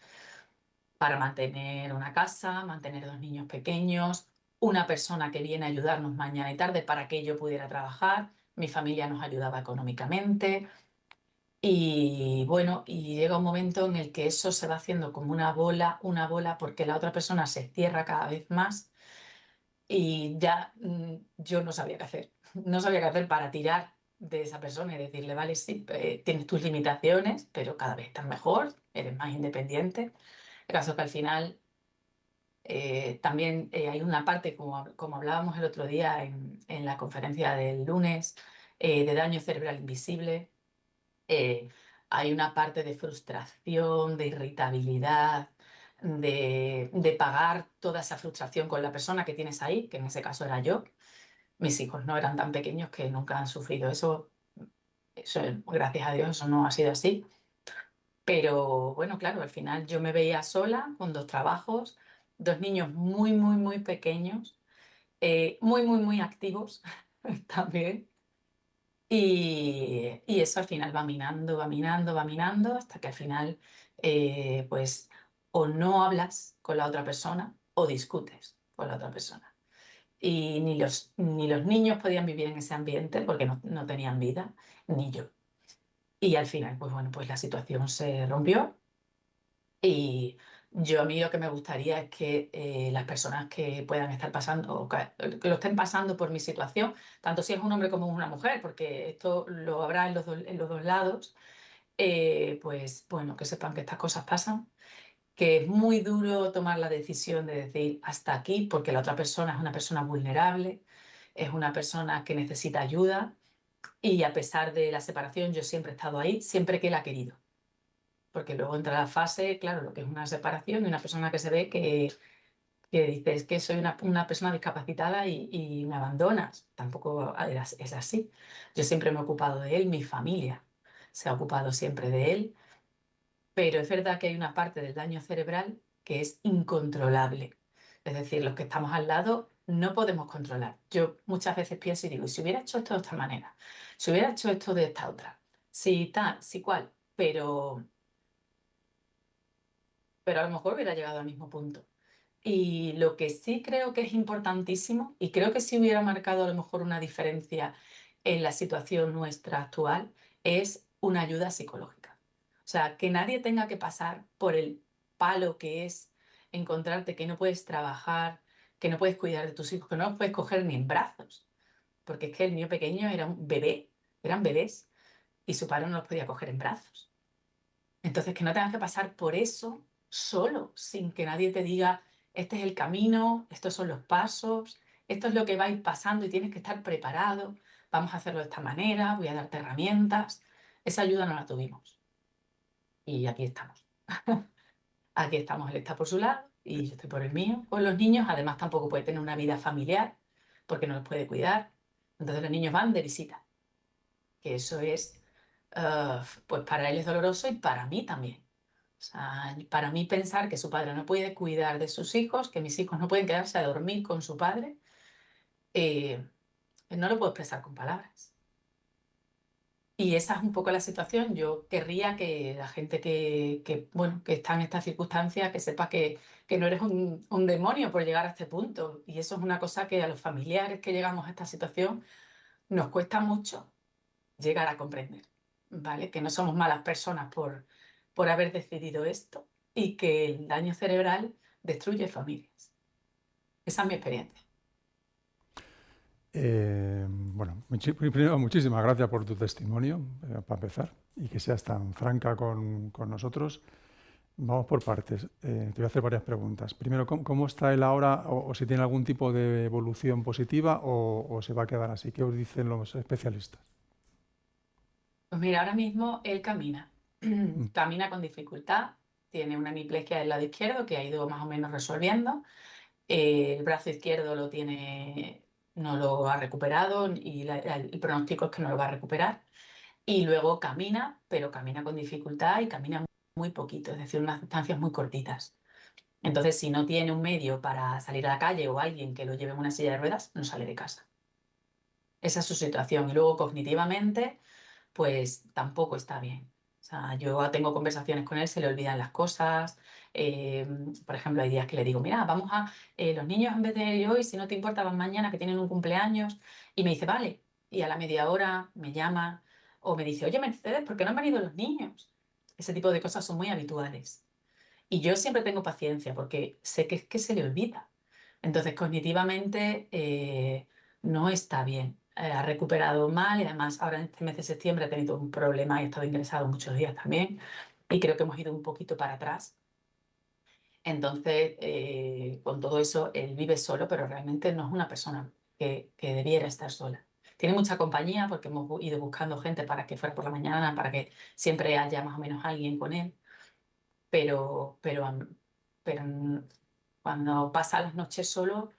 para mantener una casa, mantener 2 niños pequeños, una persona que viene a ayudarnos mañana y tarde para que yo pudiera trabajar, mi familia nos ayudaba económicamente y bueno, y llega un momento en el que eso se va haciendo como una bola, porque la otra persona se cierra cada vez más y ya yo no sabía qué hacer. No sabía qué hacer para tirar de esa persona y decirle, vale, sí, tienes tus limitaciones, pero cada vez estás mejor, eres más independiente. El caso es que al final también hay una parte, como hablábamos el otro día en la conferencia del lunes, de daño cerebral invisible. eh, Hay una parte de frustración, de irritabilidad, de pagar toda esa frustración con la persona que tienes ahí, que en ese caso era yo. Mis hijos no eran tan pequeños que nunca han sufrido eso, gracias a Dios, eso no ha sido así. Pero bueno, claro, al final yo me veía sola con 2 trabajos, 2 niños muy, muy, muy pequeños, muy, muy, muy activos también. Y eso al final va minando, va minando, va minando, hasta que al final, pues, o no hablas con la otra persona o discutes con la otra persona. Y ni los niños podían vivir en ese ambiente porque no tenían vida, ni yo. Y al final, pues bueno, pues la situación se rompió y yo a mí lo que me gustaría es que las personas que puedan estar pasando, o que lo estén pasando por mi situación, tanto si es un hombre como una mujer, porque esto lo habrá en los dos lados, pues bueno, que sepan que estas cosas pasan, que es muy duro tomar la decisión de decir hasta aquí, porque la otra persona es una persona vulnerable, es una persona que necesita ayuda y a pesar de la separación yo siempre he estado ahí, siempre que él ha querido. Porque luego entra la fase, claro, lo que es una separación de una persona que se ve que dice, es que soy una persona discapacitada y me abandonas. Tampoco es así. Yo siempre me he ocupado de él, mi familia se ha ocupado siempre de él, pero es verdad que hay una parte del daño cerebral que es incontrolable. Es decir, los que estamos al lado no podemos controlar. Yo muchas veces pienso y digo, si hubiera hecho esto de esta manera, si hubiera hecho esto de esta otra, si tal, si cual, pero a lo mejor hubiera llegado al mismo punto. Y lo que sí creo que es importantísimo, y creo que sí hubiera marcado a lo mejor una diferencia en la situación nuestra actual, es una ayuda psicológica. O sea, que nadie tenga que pasar por el palo que es encontrarte que no puedes trabajar, que no puedes cuidar de tus hijos, que no los puedes coger ni en brazos. Porque es que el mío pequeño era un bebé, eran bebés, y su padre no los podía coger en brazos. Entonces, que no tengas que pasar por eso solo, sin que nadie te diga, este es el camino, estos son los pasos, esto es lo que va a ir pasando y tienes que estar preparado, vamos a hacerlo de esta manera, voy a darte herramientas. Esa ayuda no la tuvimos y aquí estamos. Aquí estamos, él está por su lado y yo estoy por el mío. Con los niños, además, tampoco puede tener una vida familiar porque no los puede cuidar. Entonces los niños van de visita, que eso es, pues para él es doloroso y para mí también. O sea, para mí pensar que su padre no puede cuidar de sus hijos, que mis hijos no pueden quedarse a dormir con su padre, eh, no lo puedo expresar con palabras. Y esa es un poco la situación. Yo querría que la gente bueno, que está en esta circunstancia, que sepa que no eres un demonio por llegar a este punto. Y eso es una cosa que a los familiares que llegamos a esta situación nos cuesta mucho llegar a comprender, ¿vale? Que no somos malas personas por haber decidido esto y que el daño cerebral destruye familias. Esa es mi experiencia. Bueno, primero, muchísimas gracias por tu testimonio, para empezar, y que seas tan franca con nosotros. Vamos por partes. Te voy a hacer varias preguntas. Primero, ¿cómo está él ahora? O si tiene algún tipo de evolución positiva o se va a quedar así. ¿Qué os dicen los especialistas? Pues mira, ahora mismo él camina. Mm. Camina con dificultad. Tiene una hemiplegia del lado izquierdo que ha ido más o menos resolviendo. El brazo izquierdo no lo ha recuperado y el pronóstico es que no lo va a recuperar. Y luego camina, pero camina con dificultad y camina muy poquito, es decir, unas distancias muy cortitas. Entonces, si no tiene un medio para salir a la calle o alguien que lo lleve en una silla de ruedas, no sale de casa. Esa es su situación. Y luego cognitivamente, pues tampoco está bien. O sea, yo tengo conversaciones con él, se le olvidan las cosas. eh, por ejemplo, hay días que le digo, mira, los niños en vez de ir hoy, si no te importa, van mañana que tienen un cumpleaños. Y me dice, vale. Y a la media hora me llama o me dice, oye, Mercedes, ¿por qué no han venido los niños? Ese tipo de cosas son muy habituales. Y yo siempre tengo paciencia porque sé que es que se le olvida. Entonces, cognitivamente no está bien. Ha recuperado mal y además ahora en este mes de septiembre ha tenido un problema y ha estado ingresado muchos días también. Y creo que hemos ido un poquito para atrás. Entonces, con todo eso, él vive solo, pero realmente no es una persona que debiera estar sola. Tiene mucha compañía porque hemos ido buscando gente para que fuera por la mañana, para que siempre haya más o menos alguien con él, pero cuando pasa las noches solo,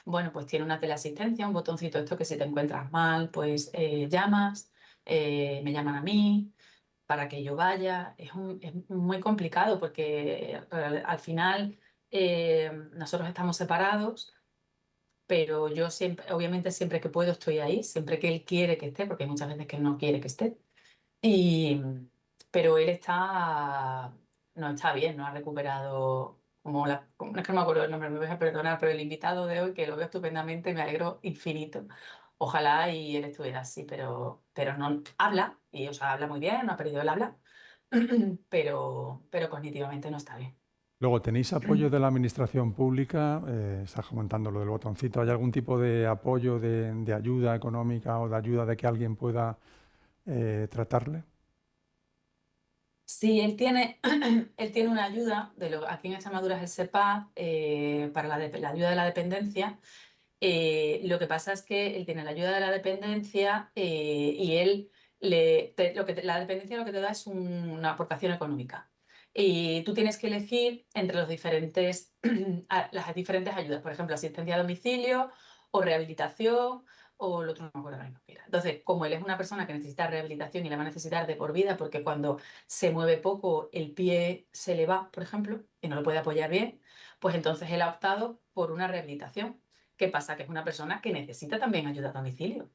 bueno, pues tiene una teleasistencia, un botoncito esto que si te encuentras mal, pues llamas, me llaman a mí para que yo vaya. Es muy complicado porque al final nosotros estamos separados, pero yo siempre, obviamente siempre que puedo estoy ahí, siempre que él quiere que esté, porque hay muchas veces que él no quiere que esté. Y, pero él no está bien, no ha recuperado, no es que no me acuerdo el nombre, me voy a perdonar, pero el invitado de hoy, que lo veo estupendamente, me alegro infinito. Ojalá y él estuviera así, pero no habla, y o sea, habla muy bien, no ha perdido el habla, pero cognitivamente no está bien. Luego, ¿tenéis apoyo de la administración pública? Estás comentando lo del botoncito. ¿Hay algún tipo de apoyo, de ayuda económica o de ayuda de que alguien pueda tratarle? Sí, él tiene una ayuda, aquí en Extremadura es el SEPA, para la ayuda de la dependencia. Lo que pasa es que él tiene la ayuda de la dependencia y la dependencia lo que te da es una aportación económica. Y tú tienes que elegir entre las diferentes ayudas, por ejemplo, asistencia a domicilio o rehabilitación o el otro no me acuerdo ahora mismo qué era. Entonces, como él es una persona que necesita rehabilitación y la va a necesitar de por vida porque cuando se mueve poco el pie se le va, por ejemplo, y no lo puede apoyar bien, pues entonces él ha optado por una rehabilitación. ¿Qué pasa? Que es una persona que necesita también ayuda a domicilio.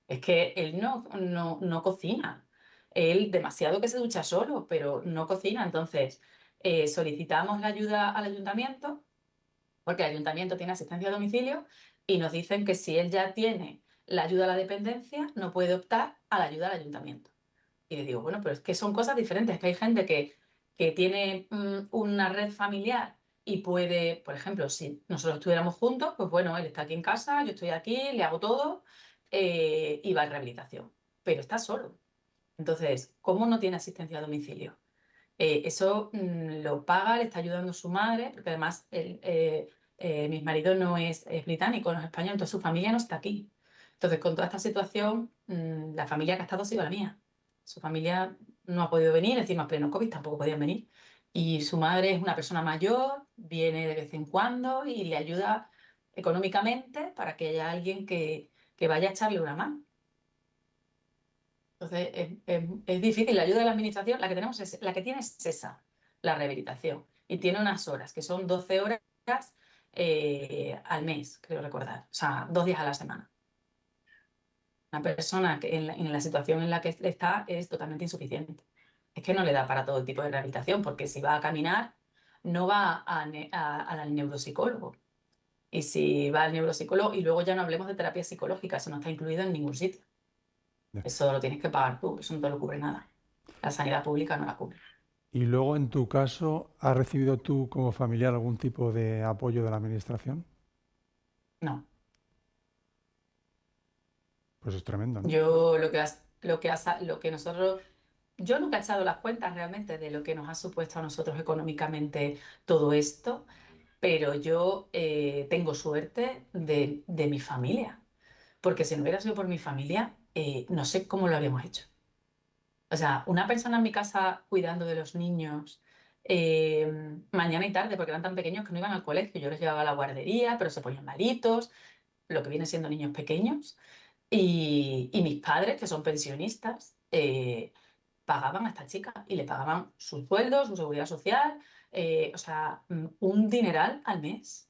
Es que él no cocina. Él demasiado que se ducha solo, pero no cocina. Entonces, solicitamos la ayuda al ayuntamiento, porque el ayuntamiento tiene asistencia a domicilio, y nos dicen que si él ya tiene la ayuda a la dependencia, no puede optar a la ayuda al ayuntamiento. Y le digo, bueno, pero es que son cosas diferentes, es que hay gente que tiene una red familiar y puede, por ejemplo, si nosotros estuviéramos juntos, pues bueno, él está aquí en casa, yo estoy aquí, le hago todo y va a rehabilitación, pero está solo. Entonces, ¿cómo no tiene asistencia a domicilio? Eso lo paga, le está ayudando su madre, porque además mi marido no es británico, no es español, entonces su familia no está aquí. Entonces, con toda esta situación, la familia que ha estado ha sido la mía. Su familia no ha podido venir, encima pleno COVID tampoco podían venir. Y su madre es una persona mayor, viene de vez en cuando y le ayuda económicamente para que haya alguien que vaya a echarle una mano. Entonces, es difícil. La ayuda de la administración, la que tenemos la que tiene es esa, la rehabilitación. Y tiene unas horas, que son 12 horas al mes, creo recordar. O sea, 2 días a la semana. Una persona que en la situación en la que está es totalmente insuficiente. Es que no le da para todo tipo de rehabilitación, porque si va a caminar, no va al neuropsicólogo. Y si va al neuropsicólogo, y luego ya no hablemos de terapia psicológica, eso no está incluido en ningún sitio. Ya. Eso lo tienes que pagar tú, eso no te lo cubre nada. La sanidad pública no la cubre. Y luego, en tu caso, ¿has recibido tú como familiar algún tipo de apoyo de la administración? No. Pues es tremendo, ¿no? Yo lo que nosotros, yo nunca he echado las cuentas realmente de lo que nos ha supuesto a nosotros económicamente todo esto, pero yo tengo suerte de mi familia, porque si no hubiera sido por mi familia, no sé cómo lo habríamos hecho. O sea, una persona en mi casa cuidando de los niños mañana y tarde, porque eran tan pequeños que no iban al colegio, yo los llevaba a la guardería, pero se ponían malitos, lo que viene siendo niños pequeños. Y mis padres, que son pensionistas, pagaban a esta chica y le pagaban su sueldo, su seguridad social, o sea, un dineral al mes.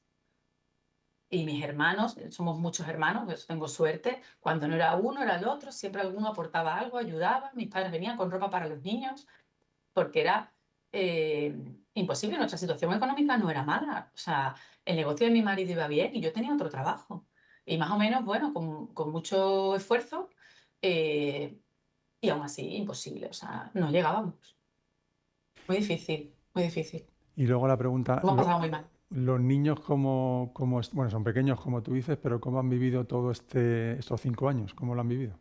Y mis hermanos, somos muchos hermanos, pues tengo suerte, cuando no era uno, era el otro, siempre alguno aportaba algo, ayudaba, mis padres venían con ropa para los niños, porque era imposible, nuestra situación económica no era mala, o sea, el negocio de mi marido iba bien y yo tenía otro trabajo. Y más o menos, bueno, con mucho esfuerzo, eh, y aún así imposible, o sea, no llegábamos. Muy difícil, muy difícil. Y luego la pregunta, Lo hemos pasado muy mal. los niños bueno, son pequeños como tú dices, pero ¿cómo han vivido estos 5 años? ¿Cómo lo han vivido?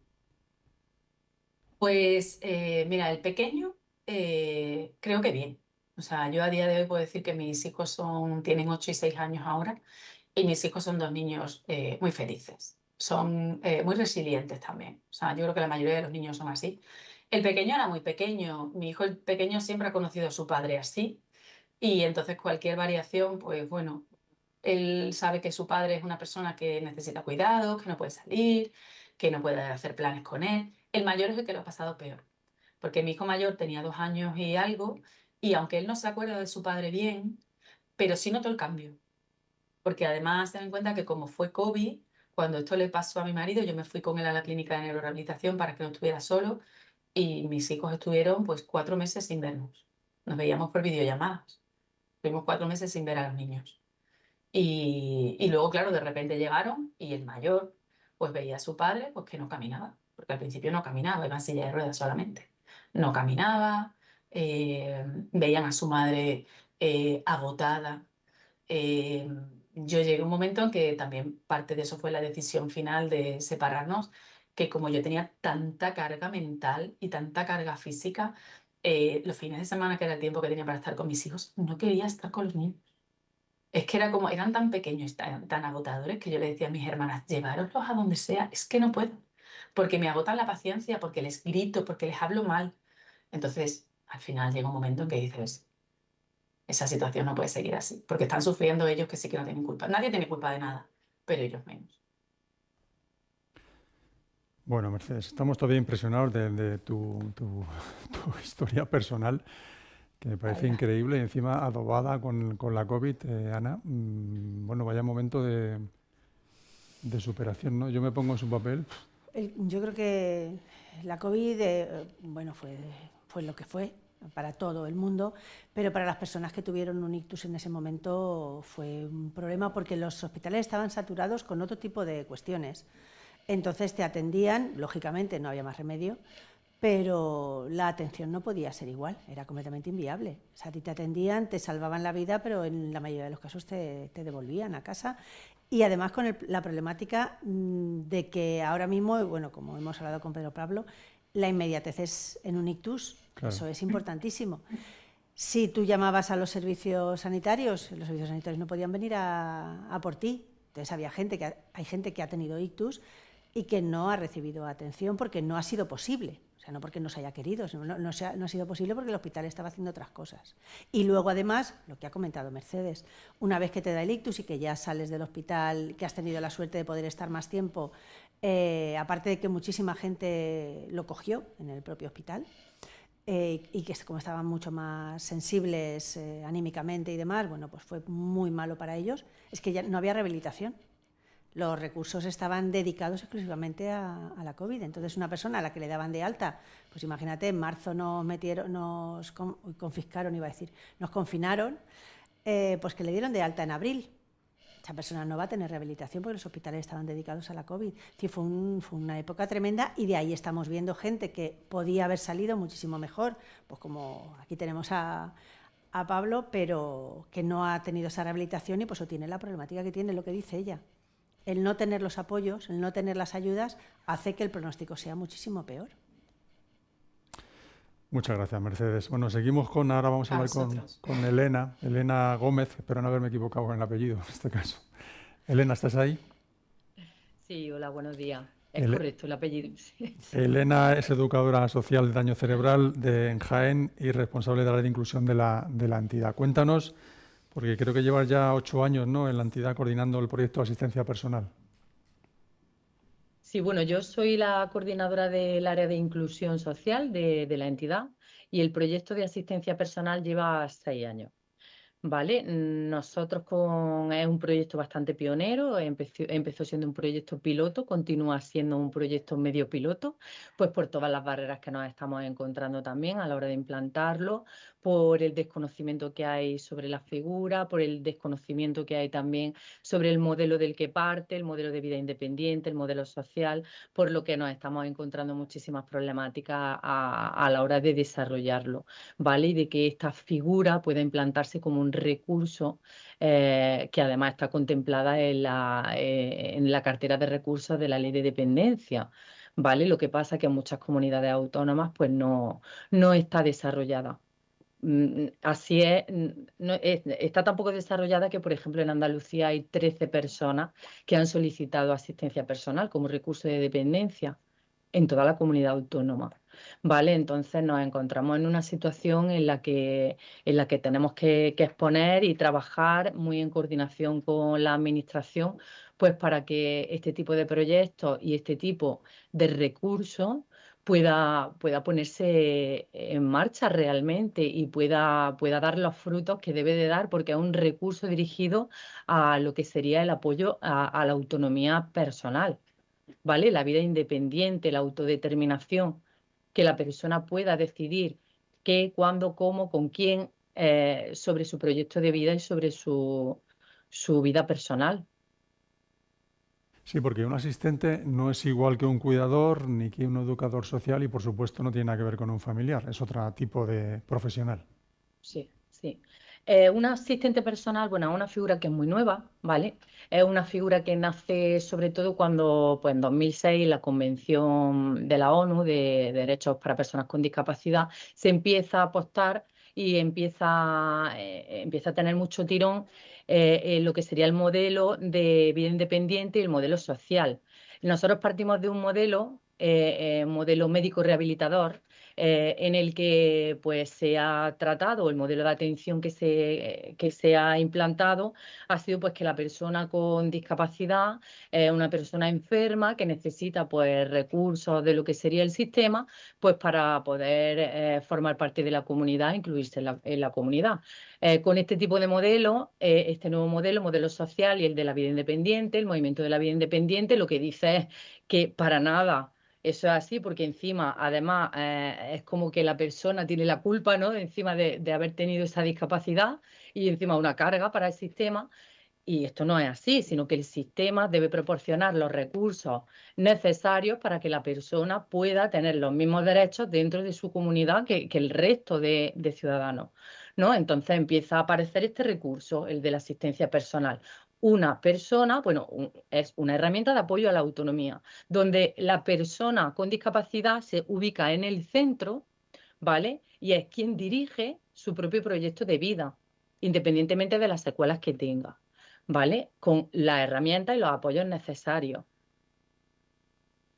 Pues mira, el pequeño creo que bien. O sea, yo a día de hoy puedo decir que mis hijos tienen 8 y 6 años ahora y mis hijos son dos niños muy felices. Son muy resilientes también. O sea, yo creo que la mayoría de los niños son así. El pequeño era muy pequeño. Mi hijo, el pequeño, siempre ha conocido a su padre así. Y entonces cualquier variación, pues bueno, él sabe que su padre es una persona que necesita cuidados, que no puede salir, que no puede hacer planes con él. El mayor es el que lo ha pasado peor, porque mi hijo mayor tenía 2 años y algo, y aunque él no se acuerda de su padre bien, pero sí notó el cambio. Porque además ten en cuenta que como fue COVID, cuando esto le pasó a mi marido, yo me fui con él a la clínica de neurorehabilitación para que no estuviera solo, y mis hijos estuvieron pues 4 meses sin vernos. Nos veíamos por videollamadas. Estuvimos 4 meses sin ver a los niños. Y luego, claro, de repente llegaron y el mayor pues veía a su padre pues que no caminaba, porque al principio no caminaba, iba en silla de ruedas solamente. No caminaba, veían a su madre agotada. Eh, yo llegué a un momento en que también parte de eso fue la decisión final de separarnos, que como yo tenía tanta carga mental y tanta carga física, los fines de semana, que era el tiempo que tenía para estar con mis hijos, no quería estar con los niños. Es que era como, eran tan pequeños, tan agotadores, que yo le decía a mis hermanas, llevároslos a donde sea, es que no puedo, porque me agotan la paciencia, porque les grito, porque les hablo mal. Entonces, al final llega un momento en que dices, esa situación no puede seguir así, porque están sufriendo ellos que sí que no tienen culpa. Nadie tiene culpa de nada, pero ellos menos. Bueno, Mercedes, estamos todavía impresionados de tu historia personal, que me La parece verdad. increíble, y encima adobada con la COVID, Ana. Bueno, vaya momento de superación, ¿no? Yo me pongo en su papel. Yo creo que la COVID, bueno, fue lo que fue para todo el mundo, pero para las personas que tuvieron un ictus en ese momento fue un problema porque los hospitales estaban saturados con otro tipo de cuestiones. Entonces te atendían, lógicamente no había más remedio, pero la atención no podía ser igual, era completamente inviable. O sea, a ti te atendían, te salvaban la vida, pero en la mayoría de los casos te devolvían a casa. Y además con la problemática de que ahora mismo, bueno, como hemos hablado con Pedro Pablo, la inmediatez es en un ictus, Claro. eso es importantísimo. Si tú llamabas a los servicios sanitarios no podían venir a por ti. Entonces hay gente que ha tenido ictus y que no ha recibido atención porque no ha sido posible. O sea, no porque no se haya querido, sino no ha sido posible porque el hospital estaba haciendo otras cosas. Y luego, además, lo que ha comentado Mercedes, una vez que te da el ictus y que ya sales del hospital, que has tenido la suerte de poder estar más tiempo, aparte de que muchísima gente lo cogió en el propio hospital, y que como estaban mucho más sensibles anímicamente y demás, bueno, pues fue muy malo para ellos, es que ya no había rehabilitación. Los recursos estaban dedicados exclusivamente a la COVID. Entonces, una persona a la que le daban de alta, pues imagínate, en marzo nos confiscaron, iba a decir, nos confinaron, pues que le dieron de alta en abril. Esa persona no va a tener rehabilitación porque los hospitales estaban dedicados a la COVID. Sí, fue una época tremenda y de ahí estamos viendo gente que podía haber salido muchísimo mejor, pues como aquí tenemos a Pablo, pero que no ha tenido esa rehabilitación y pues eso tiene la problemática que tiene, lo que dice ella. El no tener los apoyos, el no tener las ayudas, hace que el pronóstico sea muchísimo peor. Muchas gracias, Mercedes. Bueno, seguimos ahora vamos a hablar con Elena Gómez, espero no haberme equivocado en el apellido en este caso. Elena, ¿estás ahí? Sí, hola, buenos días. Es correcto el apellido. Sí. Elena es educadora social de daño cerebral en Jaén y responsable de la área de inclusión de la entidad. Cuéntanos, porque creo que llevas ya 8 años, ¿no?, en la entidad coordinando el proyecto de asistencia personal. Sí, bueno, yo soy la coordinadora del área de inclusión social de la entidad y el proyecto de asistencia personal lleva 6 años. Vale, nosotros es un proyecto bastante pionero, empezó siendo un proyecto piloto, continúa siendo un proyecto medio piloto, pues por todas las barreras que nos estamos encontrando también a la hora de implantarlo, por el desconocimiento que hay sobre la figura, por el desconocimiento que hay también sobre el modelo del que parte, el modelo de vida independiente, el modelo social, por lo que nos estamos encontrando muchísimas problemáticas a la hora de desarrollarlo, ¿vale? Y de que esta figura pueda implantarse como un recurso que además está contemplada en la cartera de recursos de la Ley de Dependencia, ¿vale? Lo que pasa es que en muchas comunidades autónomas pues no está desarrollada. Así es, está tan poco desarrollada que, por ejemplo, en Andalucía hay 13 personas que han solicitado asistencia personal como recurso de dependencia en toda la comunidad autónoma. ¿Vale? Entonces nos encontramos en una situación en la que tenemos que exponer y trabajar muy en coordinación con la administración, pues para que este tipo de proyectos y este tipo de recursos pueda ponerse en marcha realmente y pueda dar los frutos que debe de dar, porque es un recurso dirigido a lo que sería el apoyo a la autonomía personal, ¿vale? La vida independiente, la autodeterminación, que la persona pueda decidir qué, cuándo, cómo, con quién, sobre su proyecto de vida y sobre su vida personal. Sí, porque un asistente no es igual que un cuidador ni que un educador social y, por supuesto, no tiene nada que ver con un familiar. Es otro tipo de profesional. Sí, sí. Un asistente personal, bueno, es una figura que es muy nueva, ¿vale? Es una figura que nace sobre todo cuando, pues en 2006, la Convención de la ONU de Derechos para Personas con Discapacidad se empieza a apostar y empieza a tener mucho tirón en lo que sería el modelo de vida independiente y el modelo social. Nosotros partimos de un modelo médico rehabilitador, en el que pues, se ha tratado, el modelo de atención que se ha implantado ha sido pues, que la persona con discapacidad es una persona enferma que necesita pues, recursos de lo que sería el sistema pues, para poder formar parte de la comunidad, incluirse en la comunidad. Con este tipo de modelo, este nuevo modelo social y el de la vida independiente, el movimiento de la vida independiente, lo que dice es que para nada eso es así, porque encima, además, es como que la persona tiene la culpa, ¿no?, encima de haber tenido esa discapacidad y encima una carga para el sistema. Y esto no es así, sino que el sistema debe proporcionar los recursos necesarios para que la persona pueda tener los mismos derechos dentro de su comunidad que el resto de ciudadanos, ¿no? Entonces empieza a aparecer este recurso, el de la asistencia personal. Una persona, bueno, es una herramienta de apoyo a la autonomía, donde la persona con discapacidad se ubica en el centro, ¿vale? Y es quien dirige su propio proyecto de vida, independientemente de las secuelas que tenga, ¿vale? Con las herramientas y los apoyos necesarios.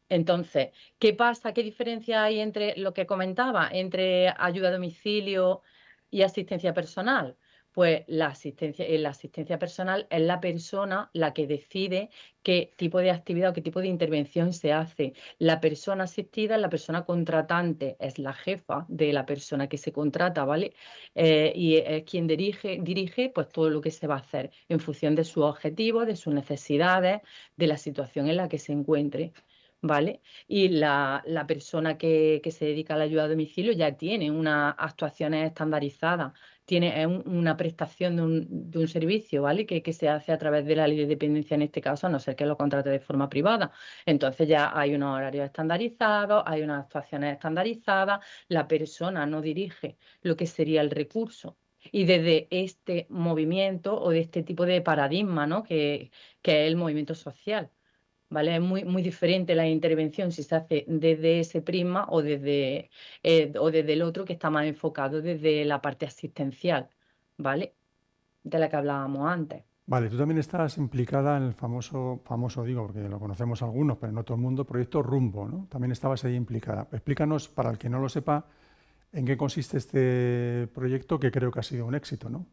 Entonces, ¿qué pasa? ¿Qué diferencia hay entre lo que comentaba, entre ayuda a domicilio y asistencia personal? Pues en la asistencia personal es la persona la que decide qué tipo de actividad o qué tipo de intervención se hace. La persona asistida es la persona contratante, es la jefa de la persona que se contrata, ¿vale? Y es quien dirige pues todo lo que se va a hacer en función de sus objetivos, de sus necesidades, de la situación en la que se encuentre. ¿Vale? Y la persona que se dedica a la ayuda a domicilio ya tiene unas actuaciones estandarizadas, tiene una prestación de un servicio, ¿vale? Que se hace a través de la ley de dependencia en este caso, a no ser que lo contrate de forma privada. Entonces ya hay unos horarios estandarizados, hay unas actuaciones estandarizadas, la persona no dirige lo que sería el recurso. Y desde este movimiento o de este tipo de paradigma, ¿no? Que es el movimiento social. ¿Vale? Es muy diferente la intervención si se hace desde ese prisma o desde el otro que está más enfocado desde la parte asistencial, ¿vale? De la que hablábamos antes. Vale, tú también estás implicada en el famoso digo, porque lo conocemos algunos, pero no todo el mundo, proyecto Rumbo, ¿no? También estabas ahí implicada. Explícanos, para el que no lo sepa, en qué consiste este proyecto, que creo que ha sido un éxito, ¿no?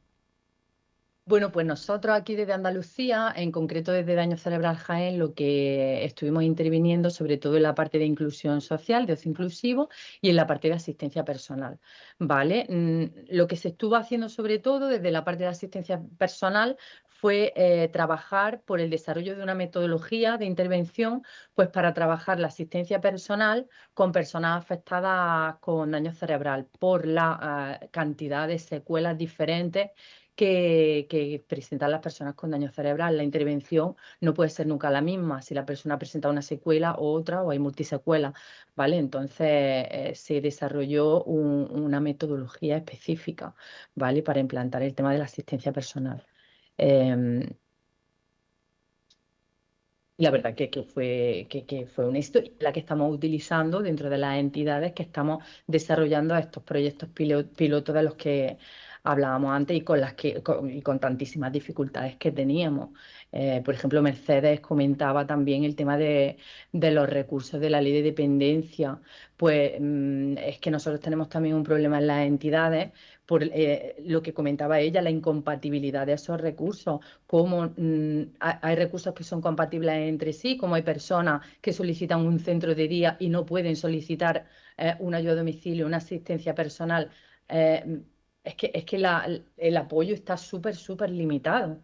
Bueno, pues nosotros aquí desde Andalucía, en concreto desde Daño Cerebral Jaén, lo que estuvimos interviniendo sobre todo en la parte de inclusión social, de ocio inclusivo y en la parte de asistencia personal, ¿vale? Lo que se estuvo haciendo sobre todo desde la parte de asistencia personal fue trabajar por el desarrollo de una metodología de intervención, pues para trabajar la asistencia personal con personas afectadas con daño cerebral por la cantidad de secuelas diferentes que presentan las personas con daño cerebral. La intervención no puede ser nunca la misma si la persona presenta una secuela o otra o hay multisecuelas, ¿vale? Entonces se desarrolló una metodología específica, ¿vale? Para implantar el tema de la asistencia personal. La verdad que fue un éxito y la que estamos utilizando dentro de las entidades que estamos desarrollando estos proyectos pilotos de los que hablábamos antes y con tantísimas dificultades que teníamos. Por ejemplo, Mercedes comentaba también el tema de los recursos de la ley de dependencia. Pues es que nosotros tenemos también un problema en las entidades por lo que comentaba ella, la incompatibilidad de esos recursos, cómo hay recursos que son compatibles entre sí, como hay personas que solicitan un centro de día y no pueden solicitar una ayuda a domicilio, una asistencia personal. El apoyo está súper limitado.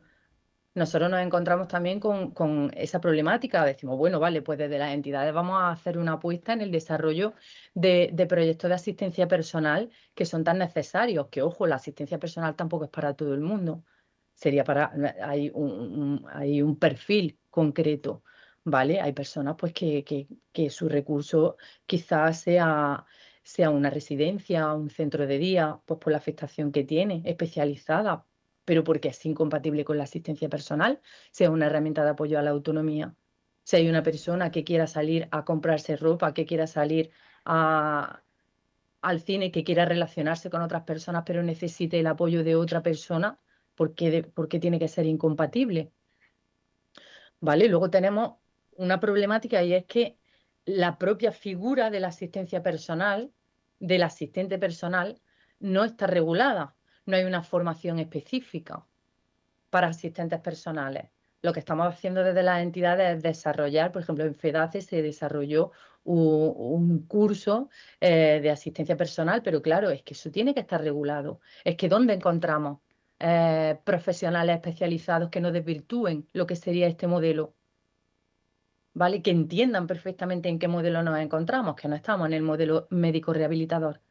Nosotros nos encontramos también con esa problemática. Decimos, bueno, vale, pues desde las entidades vamos a hacer una apuesta en el desarrollo de proyectos de asistencia personal que son tan necesarios, que ojo, la asistencia personal tampoco es para todo el mundo. Hay un perfil concreto, ¿vale? Hay personas pues que su recurso quizás sea una residencia, un centro de día, pues por la afectación que tiene, especializada, pero porque es incompatible con la asistencia personal, sea una herramienta de apoyo a la autonomía. Si hay una persona que quiera salir a comprarse ropa, que quiera salir al cine, que quiera relacionarse con otras personas, pero necesite el apoyo de otra persona, ¿por qué tiene que ser incompatible? ¿Vale? Luego tenemos una problemática y es que la propia figura de la asistencia personal, del asistente personal, no está regulada. No hay una formación específica para asistentes personales. Lo que estamos haciendo desde las entidades es desarrollar, por ejemplo, en FEDACE se desarrolló un curso de asistencia personal, pero claro, es que eso tiene que estar regulado. Es que ¿dónde encontramos profesionales especializados que no desvirtúen lo que sería este modelo? ¿Vale? Que entiendan perfectamente en qué modelo nos encontramos, que no estamos en el modelo médico rehabilitador,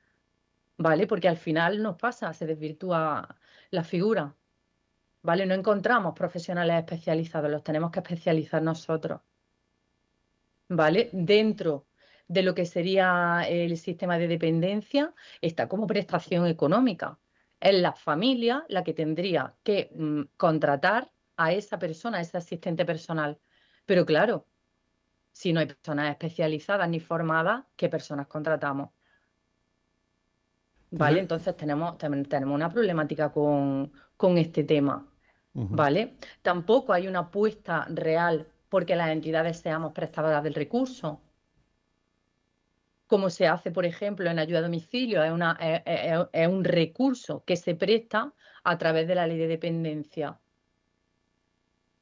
¿vale? Porque al final nos pasa, se desvirtúa la figura. ¿Vale? No encontramos profesionales especializados, los tenemos que especializar nosotros, ¿vale? Dentro de lo que sería el sistema de dependencia está como prestación económica. Es la familia la que tendría que contratar a esa persona, a ese asistente personal. Pero claro, si no hay personas especializadas ni formadas, ¿qué personas contratamos? ¿Vale? Entonces tenemos una problemática con este tema. ¿Vale? Tampoco hay una apuesta real porque las entidades seamos prestadoras del recurso. como se hace, por ejemplo, en ayuda a domicilio, es un recurso que se presta a través de la ley de dependencia.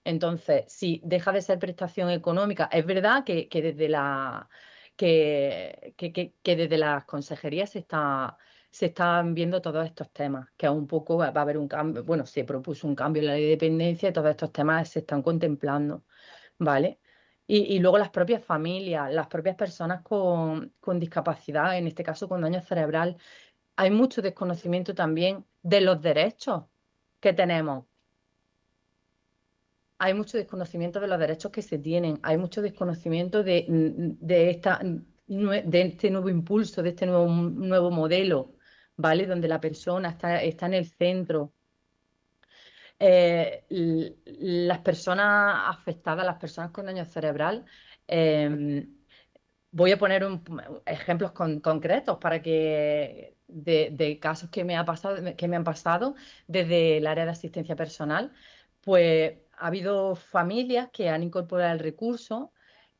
Entonces, si deja de ser prestación económica, es verdad que desde desde las consejerías se están viendo todos estos temas, que un poco va a haber un cambio, bueno, se propuso un cambio en la ley de dependencia y todos estos temas se están contemplando, ¿vale? Y luego las propias familias, las propias personas con discapacidad, en este caso con daño cerebral, hay mucho desconocimiento también de los derechos que tenemos. Hay mucho desconocimiento de los derechos que se tienen, hay mucho desconocimiento de este nuevo impulso, de este nuevo modelo, ¿vale? Donde la persona está en el centro. Las personas afectadas, las personas con daño cerebral, voy a poner ejemplos concretos para que de casos que me han pasado desde el área de asistencia personal. Pues ha habido familias que han incorporado el recurso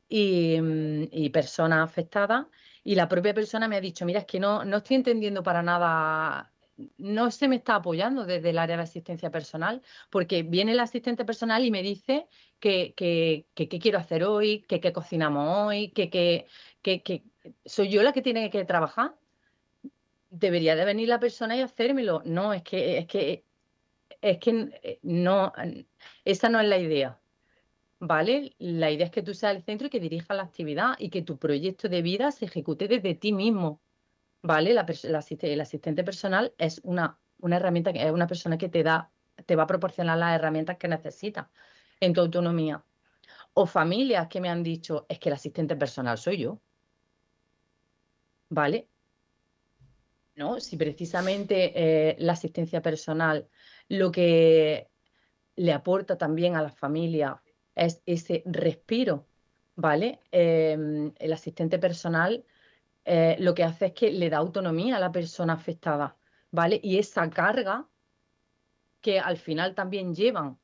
y personas afectadas, y la propia persona me ha dicho, mira, es que no estoy entendiendo para nada, no se me está apoyando desde el área de asistencia personal, porque viene el asistente personal y me dice que qué quiero hacer hoy, que qué cocinamos hoy, que soy yo la que tiene que trabajar. Debería de venir la persona y hacérmelo. No, es que no, esa no es la idea, ¿vale? La idea es que tú seas el centro y que dirijas la actividad y que tu proyecto de vida se ejecute desde ti mismo, ¿vale? El asistente personal es una herramienta, es una persona que te va a proporcionar las herramientas que necesitas en tu autonomía. O familias que me han dicho, es que el asistente personal soy yo, ¿vale? ¿No? Si precisamente la asistencia personal lo que le aporta también a la familia es ese respiro, ¿vale? El asistente personal lo que hace es que le da autonomía a la persona afectada, ¿vale? Y esa carga que al final también llevan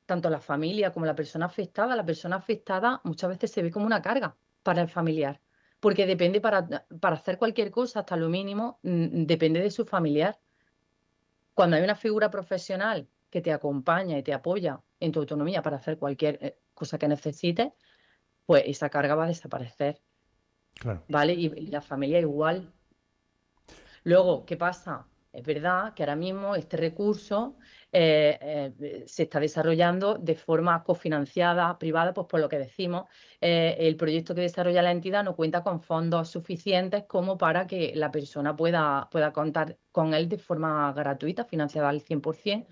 tanto la familia como la persona afectada muchas veces se ve como una carga para el familiar, porque depende para hacer cualquier cosa, hasta lo mínimo, depende de su familiar. Cuando hay una figura profesional que te acompaña y te apoya en tu autonomía para hacer cualquier cosa que necesites, pues esa carga va a desaparecer, Claro. ¿vale? Y la familia igual. Luego, ¿qué pasa? Es verdad que ahora mismo este recurso se está desarrollando de forma cofinanciada, privada, pues por lo que decimos, el proyecto que desarrolla la entidad no cuenta con fondos suficientes como para que la persona pueda contar con él de forma gratuita, financiada al 100%.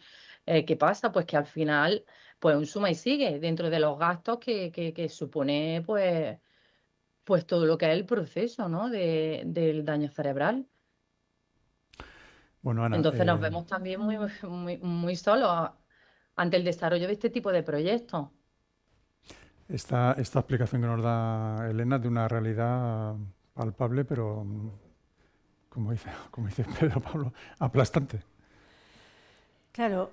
¿Qué pasa? Pues que al final, pues un suma y sigue dentro de los gastos que supone, pues todo lo que es el proceso, ¿no? del daño cerebral. Bueno, Ana, Entonces nos vemos también muy solos ante el desarrollo de este tipo de proyectos. esta explicación que nos da Elena de una realidad palpable, pero como dice Pedro Pablo, aplastante. Claro,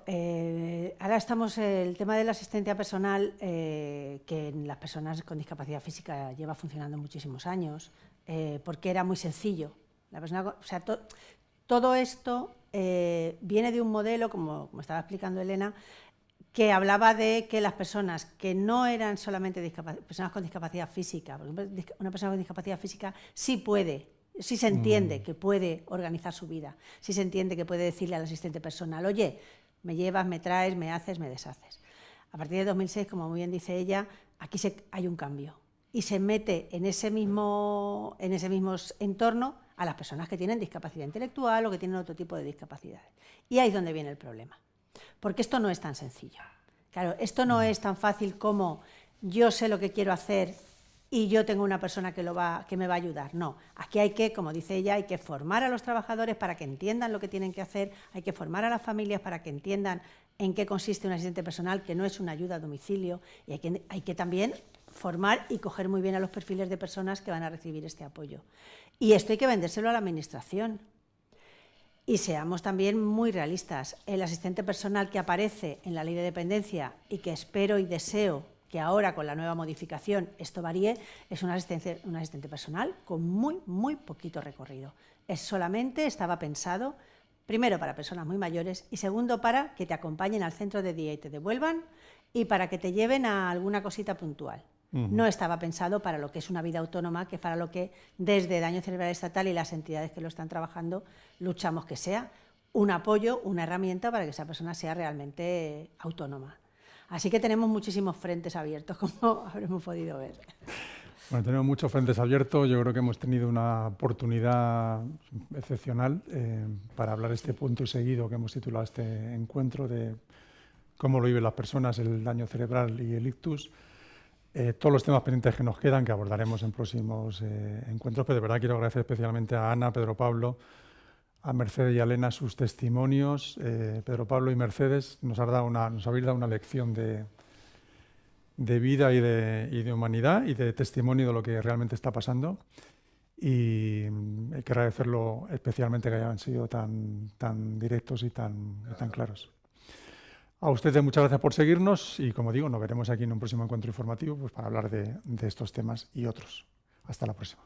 ahora estamos el tema de la asistencia personal, que en las personas con discapacidad física lleva funcionando muchísimos años, porque era muy sencillo. La persona, o sea, todo esto viene de un modelo, como estaba explicando Elena, que hablaba de que las personas que no eran solamente personas con discapacidad física, por ejemplo, una persona con discapacidad física sí puede, sí se entiende que puede organizar su vida, sí se entiende que puede decirle al asistente personal, oye, me llevas, me traes, me haces, me deshaces. A partir de 2006, como muy bien dice ella, aquí hay un cambio y se mete en ese mismo entorno a las personas que tienen discapacidad intelectual o que tienen otro tipo de discapacidades. Y ahí es donde viene el problema. Porque esto no es tan sencillo. Claro, esto no es tan fácil como yo sé lo que quiero hacer y yo tengo una persona que me va a ayudar. No, aquí hay que, como dice ella, hay que formar a los trabajadores para que entiendan lo que tienen que hacer, hay que formar a las familias para que entiendan en qué consiste un asistente personal, que no es una ayuda a domicilio, y hay que también formar y coger muy bien a los perfiles de personas que van a recibir este apoyo. Y esto hay que vendérselo a la administración. Y seamos también muy realistas. El asistente personal que aparece en la ley de dependencia y que espero y deseo que ahora con la nueva modificación esto varíe, es un asistente personal con muy poquito recorrido. Solamente estaba pensado, primero, para personas muy mayores y segundo, para que te acompañen al centro de día y te devuelvan y para que te lleven a alguna cosita puntual. No estaba pensado para lo que es una vida autónoma, que es para lo que desde Daño Cerebral Estatal y las entidades que lo están trabajando luchamos que sea un apoyo, una herramienta para que esa persona sea realmente autónoma. Así que tenemos muchísimos frentes abiertos, como habremos podido ver. Bueno, tenemos muchos frentes abiertos. Yo creo que hemos tenido una oportunidad excepcional para hablar este punto seguido que hemos titulado este encuentro de cómo lo viven las personas, el daño cerebral y el ictus. Todos los temas pendientes que nos quedan, que abordaremos en próximos encuentros, pero de verdad quiero agradecer especialmente a Ana, Pedro Pablo, a Mercedes y a Elena sus testimonios. Pedro Pablo y Mercedes nos habéis dado una lección de vida y de humanidad y de testimonio de lo que realmente está pasando. Y hay que agradecerlo especialmente que hayan sido tan directos y tan claros. A ustedes muchas gracias por seguirnos y, como digo, nos veremos aquí en un próximo encuentro informativo pues, para hablar de estos temas y otros. Hasta la próxima.